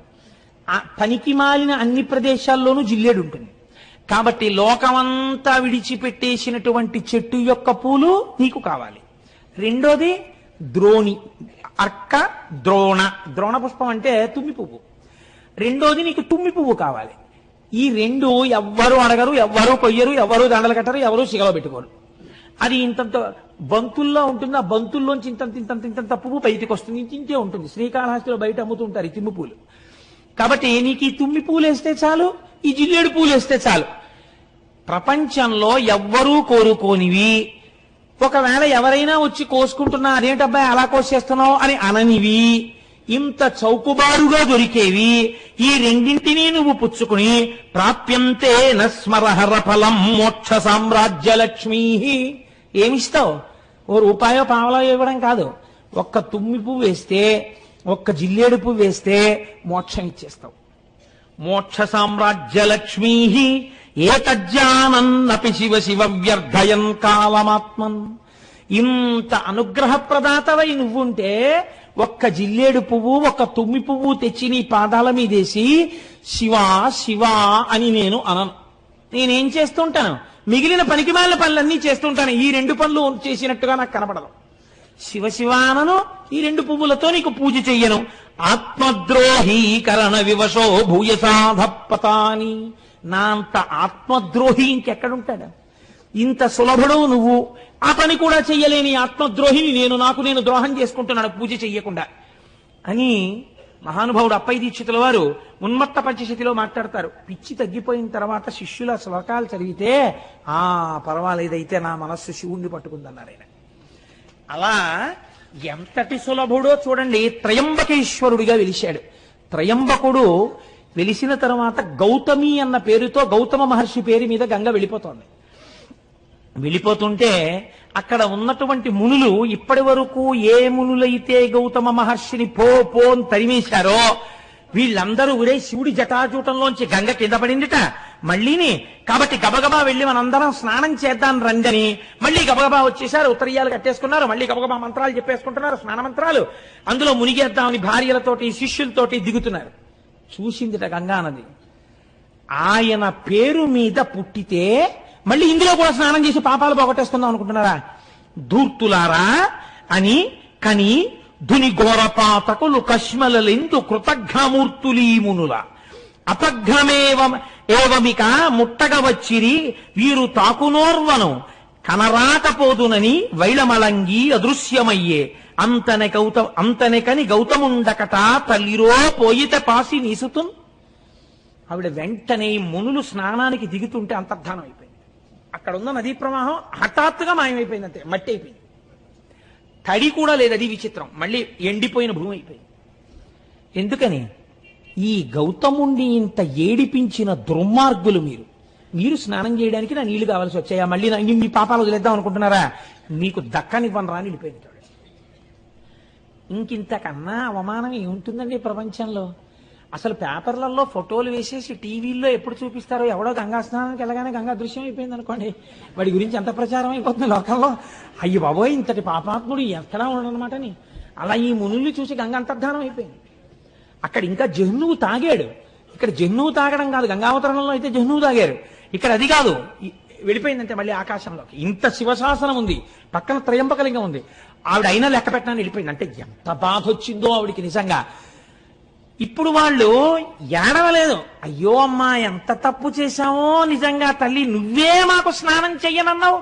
ఆ పనికి మాలిన అన్ని ప్రదేశాల్లోనూ జిల్లేడు ఉంటుంది. కాబట్టి లోకమంతా విడిచిపెట్టేసినటువంటి చెట్టు యొక్క పూలు నీకు కావాలి. రెండోది ద్రోణి, అర్క, ద్రోణ. ద్రోణ పుష్పం అంటే తుమ్మి పువ్వు. రెండోది నీకు తుమ్మి పువ్వు కావాలి. ఈ రెండు ఎవ్వరూ అడగరు, ఎవ్వరూ కొయ్యరు, ఎవరూ దండలు కట్టరు, ఎవరూ సిగలో పెట్టుకోరు. అది ఇంతంత బంతుల్లో ఉంటుంది. ఆ బంతుల్లోంచి ఇంతంత పువ్వు బయటికి వస్తుంది, ఇంతే ఉంటుంది. శ్రీకాళహస్తిలో బయట అమ్ముతుంటారు ఈ తుమ్మి పూలు. కాబట్టి నీకు ఈ తుమ్మి పూలు వేస్తే చాలు, ఈ జిల్లేడు పూలు వేస్తే చాలు. ప్రపంచంలో ఎవ్వరూ కోరుకోనివి, ఒకవేళ ఎవరైనా వచ్చి కోసుకుంటున్నా అదేంటబ్బాయి అలా కోసేస్తున్నావు అని అననివి, ఇంత చౌకుబారుగా దొరికేవి ఈ రెండింటినీ నువ్వు పుచ్చుకుని ప్రాప్యంతే నస్మరహర ఫలం మోక్ష సామ్రాజ్యలక్ష్మీ. ఏమిస్తావు? ఓ రూపాయో పావలో ఇవ్వడం కాదు. ఒక్క తుమ్మి పువ్వు వేస్తే, ఒక్క జిల్లేడు పువ్వు వేస్తే మోక్షం ఇచ్చేస్తావు. మోక్ష సామ్రాజ్యలక్ష్మీ ఏతజ్జానన్నపి శివ శివ వ్యర్థయన్ కాలమాత్మన్. ఇంత అనుగ్రహ ప్రదాతవై నువ్వుంటే ఒక్క జిల్లేడు పువ్వు, ఒక్క తుమ్మి పువ్వు తెచ్చి నీ పాదాల మీదేసి శివా శివా అని నేను అనను. నేనేం చేస్తుంటాను? మిగిలిన పనికిమాలిన పనులన్నీ చేస్తుంటాను. ఈ రెండు పనులు చేసినట్టుగా నాకు కనపడదు. శివ శివ అనను, ఈ రెండు పువ్వులతో నీకు పూజ చెయ్యను. ఆత్మద్రోహీకరణ వివశో భూయసాధపతాని. నా అంత ఆత్మద్రోహి ఇంకెక్కడుంటాడు? ఇంత సులభుడు నువ్వు, ఆ పని కూడా చెయ్యలేని ఆత్మద్రోహిని నేను, నాకు నేను ద్రోహం చేసుకుంటున్నాను పూజ చెయ్యకుండా అని మహానుభావుడు అప్పయ్య దీక్షితుల వారు ఉన్మత్త పంచశతిలో మాట్లాడతారు. పిచ్చి తగ్గిపోయిన తర్వాత శిష్యుల శ్లోకాలు చదివితే పర్వాలేదైతే నా మనస్సు శివుణ్ణి పట్టుకుందన్నారు ఆయన. అలా ఎంతటి సులభుడో చూడండి. త్రయంబకేశ్వరుడిగా వెలిశాడు. త్రయంబకుడు వెలిసిన తర్వాత గౌతమి అన్న పేరుతో గౌతమ మహర్షి పేరు మీద గంగ వెళ్ళిపోతోంది. వెళ్ళిపోతుంటే అక్కడ ఉన్నటువంటి మునులు ఇప్పటి వరకు ఏ మునులైతే గౌతమ మహర్షిని పో అని తరిమేశారో వీళ్ళందరూ ఒరే శివుడి జటాజూటంలోంచి గంగ కింద పడిందిట మళ్ళీని, కాబట్టి గబగబా వెళ్ళి మనందరం స్నానం చేద్దాం రండని మళ్ళీ గబగబా వచ్చేసారు. ఉత్తరీయాలు కట్టేసుకున్నారు, మళ్ళీ గబగబా మంత్రాలు చెప్పేసుకుంటున్నారు, స్నాన మంత్రాలు. అందులో మునిగేద్దామని భార్యలతోటి శిష్యులతోటి దిగుతున్నారు. చూసిందిట గంగానది. ఆయన పేరు మీద పుట్టితే మళ్ళీ ఇందులో కూడా స్నానం చేసి పాపాలు పోగొట్టేసుకుందాం అనుకుంటున్నారా? ధూర్తులారా అని కని ధుని ఘోరపాతకులు కష్మలెందు కృతఘ్నమూర్తులీమునుల అపఘ్నమేవమిక ముట్టగ వచ్చిరి వీరు తాకునోర్వను కనరాకపోదునని వైళమళంగి అదృశ్యమయ్యే అంతనెకని గౌతముండకట తల్లిరో పోయిత పాసి నీసుతున్. ఆవిడ వెంటనే మునులు స్నానానికి దిగుతుంటే అంతర్ధానం అయిపోయింది. అక్కడ ఉన్న నదీ ప్రవాహం హఠాత్తుగా మాయమైపోయింది, అంతే మట్టి అయిపోయింది. తడి కూడా లేదు, అది విచిత్రం. మళ్ళీ ఎండిపోయిన భూమి అయిపోయింది. ఎందుకని? ఈ గౌతముణ్ణి ఇంత ఏడిపించిన దుర్మార్గులు మీరు స్నానం చేయడానికి నా నీళ్లు కావాల్సి వచ్చాయా? మళ్ళీ మీ పాపాలు వదిలేద్దాం అనుకుంటున్నారా? మీకు దక్కనివ్వను రా అని వెళ్ళిపోయింది. ఇంకింతకన్నా అవమానం ఏముంటుందండి ప్రపంచంలో? అసలు పేపర్లలో ఫోటోలు వేసేసి టీవీల్లో ఎప్పుడు చూపిస్తారో, ఎవడో గంగా స్నానానికి వెళ్ళగానే గంగా దృశ్యం అయిపోయింది అనుకోండి, వాడి గురించి ఎంత ప్రచారం అయిపోతుంది లోకంలో. అయ్యి బాబోయ్ ఇంతటి పాపాత్ముడు ఎక్కడా ఉండనమాట అని. అలా ఈ మునుల్ని చూసి గంగ అంతర్ధానం అయిపోయింది. అక్కడ ఇంకా జహ్నువు తాగాడు. ఇక్కడ జహ్నువు తాగడం కాదు, గంగావతరణంలో అయితే జహ్నువు తాగారు. ఇక్కడ అది కాదు, వెళ్ళిపోయిందంటే మళ్ళీ ఆకాశంలోకి. ఇంత శివశాసనం ఉంది, పక్కన త్రయంబకలింగం ఉంది, ఆవిడ అయినా లెక్క పెట్టడానికి వెళ్ళిపోయింది. అంటే ఎంత బాధ వచ్చిందో ఆవిడికి నిజంగా. ఇప్పుడు వాళ్ళు ఏడవలేదు, అయ్యో అమ్మా ఎంత తప్పు చేశామో నిజంగా తల్లి, నువ్వే మాకు స్నానం చెయ్యనన్నావు.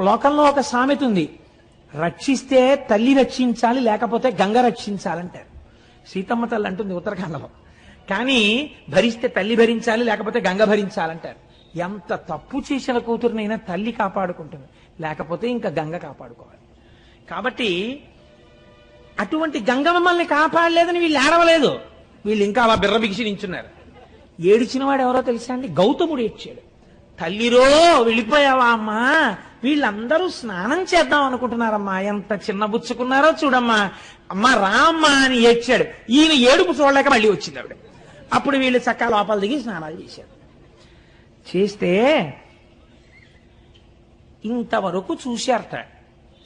లోకంలో ఒక సామెత ఉంది, రక్షిస్తే తల్లి రక్షించాలి లేకపోతే గంగ రక్షించాలంటారు. సీతమ్మ తల్లి అంటుంది ఉత్తరాఖండలో, కానీ భరిస్తే తల్లి భరించాలి, లేకపోతే గంగ భరించాలంటారు. ఎంత తప్పు చేసిన కూతురునైనా తల్లి కాపాడుకుంటుంది, లేకపోతే ఇంకా గంగ కాపాడుకోవాలి. కాబట్టి అటువంటి గంగ మమ్మల్ని కాపాడలేదని వీళ్ళు ఏడవలేదు, వీళ్ళు ఇంకా అలా బిర్రబిగిసి నించున్నారు. ఏడిచిన వాడు ఎవరో తెలుసా అండి? గౌతముడు ఏడ్చాడు. తల్లిరో వెళ్ళిపోయావా అమ్మా, వీళ్ళందరూ స్నానం చేద్దాం అనుకుంటున్నారమ్మా, ఎంత చిన్నబుచ్చుకున్నారో చూడమ్మా, అమ్మా రామ్మా అని ఏడ్చాడు. ఈయన ఏడుపు చూడలేక మళ్ళీ వచ్చింది ఆవిడ. అప్పుడు వీళ్ళు చక్కగా లోపల దిగి స్నానాలు చేశారు. చేస్తే ఇంతవరకు చూశారట.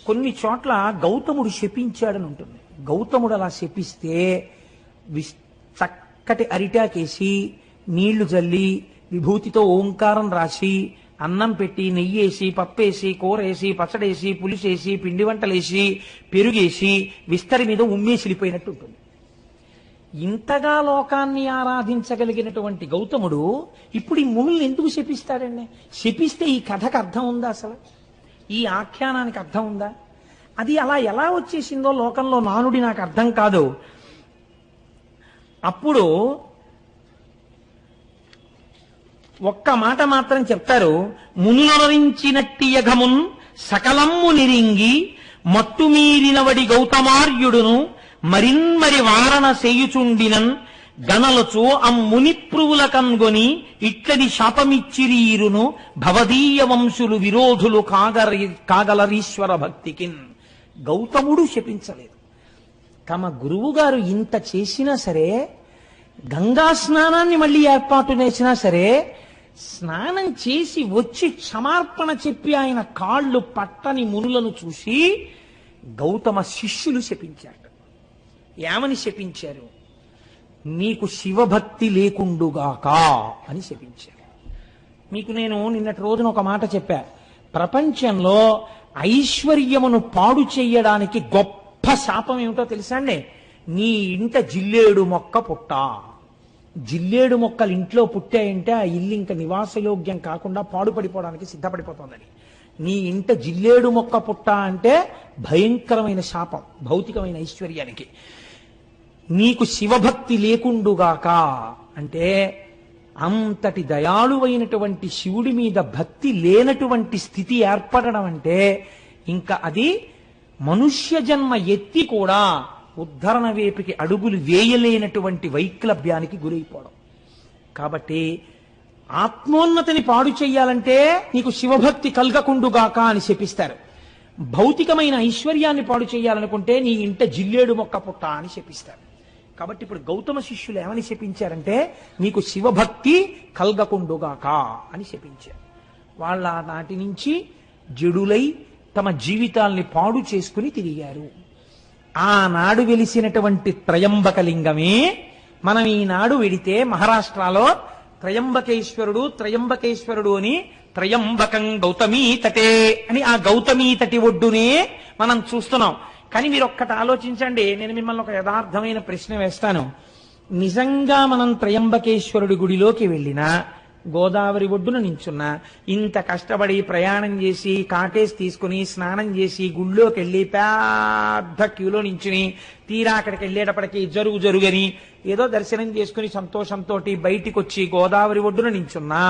కొన్ని చోట్ల గౌతముడు శపించాడని ఉంటుంది. గౌతముడు అలా శపిస్తే చక్కటి అరిటాకేసి నీళ్లు జల్లి విభూతితో ఓంకారం రాసి అన్నం పెట్టి నెయ్యేసి పప్పేసి కూరేసి పచ్చడేసి పులిసేసి పిండి వంటలేసి పెరుగేసి విస్తరి మీద ఉమ్మేసిలిపోయినట్టు ఉంటుంది. ఇంతగా లోకాన్ని ఆరాధించగలిగినటువంటి గౌతముడు ఇప్పుడు ఈ మునుల్ని ఎందుకు శపిస్తాడండి? శపిస్తే ఈ కథకు అర్థం ఉందా? అసలు ఈ ఆఖ్యానానికి అర్థం ఉందా? అది అలా ఎలా వచ్చేసిందో లోకంలో నానుడి నాకు అర్థం కాదు. అప్పుడు ఒక్క మాట మాత్రం చెప్తారు. మునులరించినట్టి యఘమున్ సకలమ్ము నిరింగి మట్టుమీరినవడి గౌతమార్యుడును మరిన్మరి వారణ సేయుచుండినన్ గనలచు అమ్ముని ప్రువుల కన్గొని ఇట్లది శాపమిచ్చిరీరును భవదీయ వంశులు విరోధులు కాగలరీశ్వర భక్తికిన్. గౌతముడు శపించలేదు. తమ గురువు గారు ఇంత చేసినా సరే, గంగా స్నానాన్ని మళ్ళీ ఏర్పాటు చేసినా సరే, స్నానం చేసి వచ్చి క్షమార్పణ చెప్పి ఆయన కాళ్ళు పట్టని మునులను చూసి గౌతమ శిష్యులు శపించారు. ఏమని శపించారు? నీకు శివభక్తి లేకుండుగాక అని శపించారు. మీకు నేను నిన్నటి రోజున ఒక మాట చెప్పా. ప్రపంచంలో ఐశ్వర్యమును పాడు చెయ్యడానికి గొప్ప శాపం ఏమిటో తెలుసా అండి? నీ ఇంట జిల్లేడు మొక్క పుట్ట. జిల్లేడు మొక్కలు ఇంట్లో పుట్టాయంటే ఆ ఇల్లు ఇంకా నివాసయోగ్యం కాకుండా పాడుపడిపోవడానికి సిద్ధపడిపోతుందని. నీ ఇంట జిల్లేడు మొక్క పుట్ట అంటే భయంకరమైన శాపం భౌతికమైన ఐశ్వర్యానికి. నీకు శివభక్తి లేకుండుగాక అంటే అంతటి దయాళువైనటువంటి శివుడి మీద భక్తి లేనటువంటి స్థితి ఏర్పడడం అంటే ఇంకా అది మనుష్య జన్మ ఎత్తి కూడా ఉద్ధరణ వేపికి అడుగులు వేయలేనటువంటి వైక్లభ్యానికి గురైపోవడం. కాబట్టి ఆత్మోన్నతిని పాడు చెయ్యాలంటే నీకు శివభక్తి కలగకుండుగాక అని శపిస్తారు. భౌతికమైన ఐశ్వర్యాన్ని పాడు చేయాలనుకుంటే నీ ఇంట జిల్లేడు మొక్క పుట్ట అని శపిస్తారు. కాబట్టి ఇప్పుడు గౌతమ శిష్యులు ఏమని శపించారంటే నీకు శివభక్తి కలగకుండుగాక అని శపించారు. వాళ్ళ నాటి నుంచి జడులై తమ జీవితాల్ని పాడు చేసుకుని తిరిగారు. ఆనాడు వెలిసినటువంటి త్రయంబకలింగమే మనం ఈనాడు వెడితే మహారాష్ట్రలో త్రయంబకేశ్వరుడు అని త్రయంబకం గౌతమీ తటే అని ఆ గౌతమీ తటి ఒడ్డునే మనం చూస్తున్నాం. కానీ మీరు ఒక్కటి ఆలోచించండి. నేను మిమ్మల్ని ఒక యథార్థమైన ప్రశ్న వేస్తాను. నిజంగా మనం త్రయంబకేశ్వరుడి గుడిలోకి వెళ్ళినా, గోదావరి ఒడ్డున నించున్నా, ఇంత కష్టపడి ప్రయాణం చేసి కాటేసి తీసుకుని స్నానం చేసి గుళ్ళోకి వెళ్ళి పెద్ద క్యూలో నించుని తీరా అక్కడికి వెళ్ళేటప్పటికి జరుగని ఏదో దర్శనం చేసుకుని సంతోషంతో బయటికి వచ్చి గోదావరి ఒడ్డున నించున్నా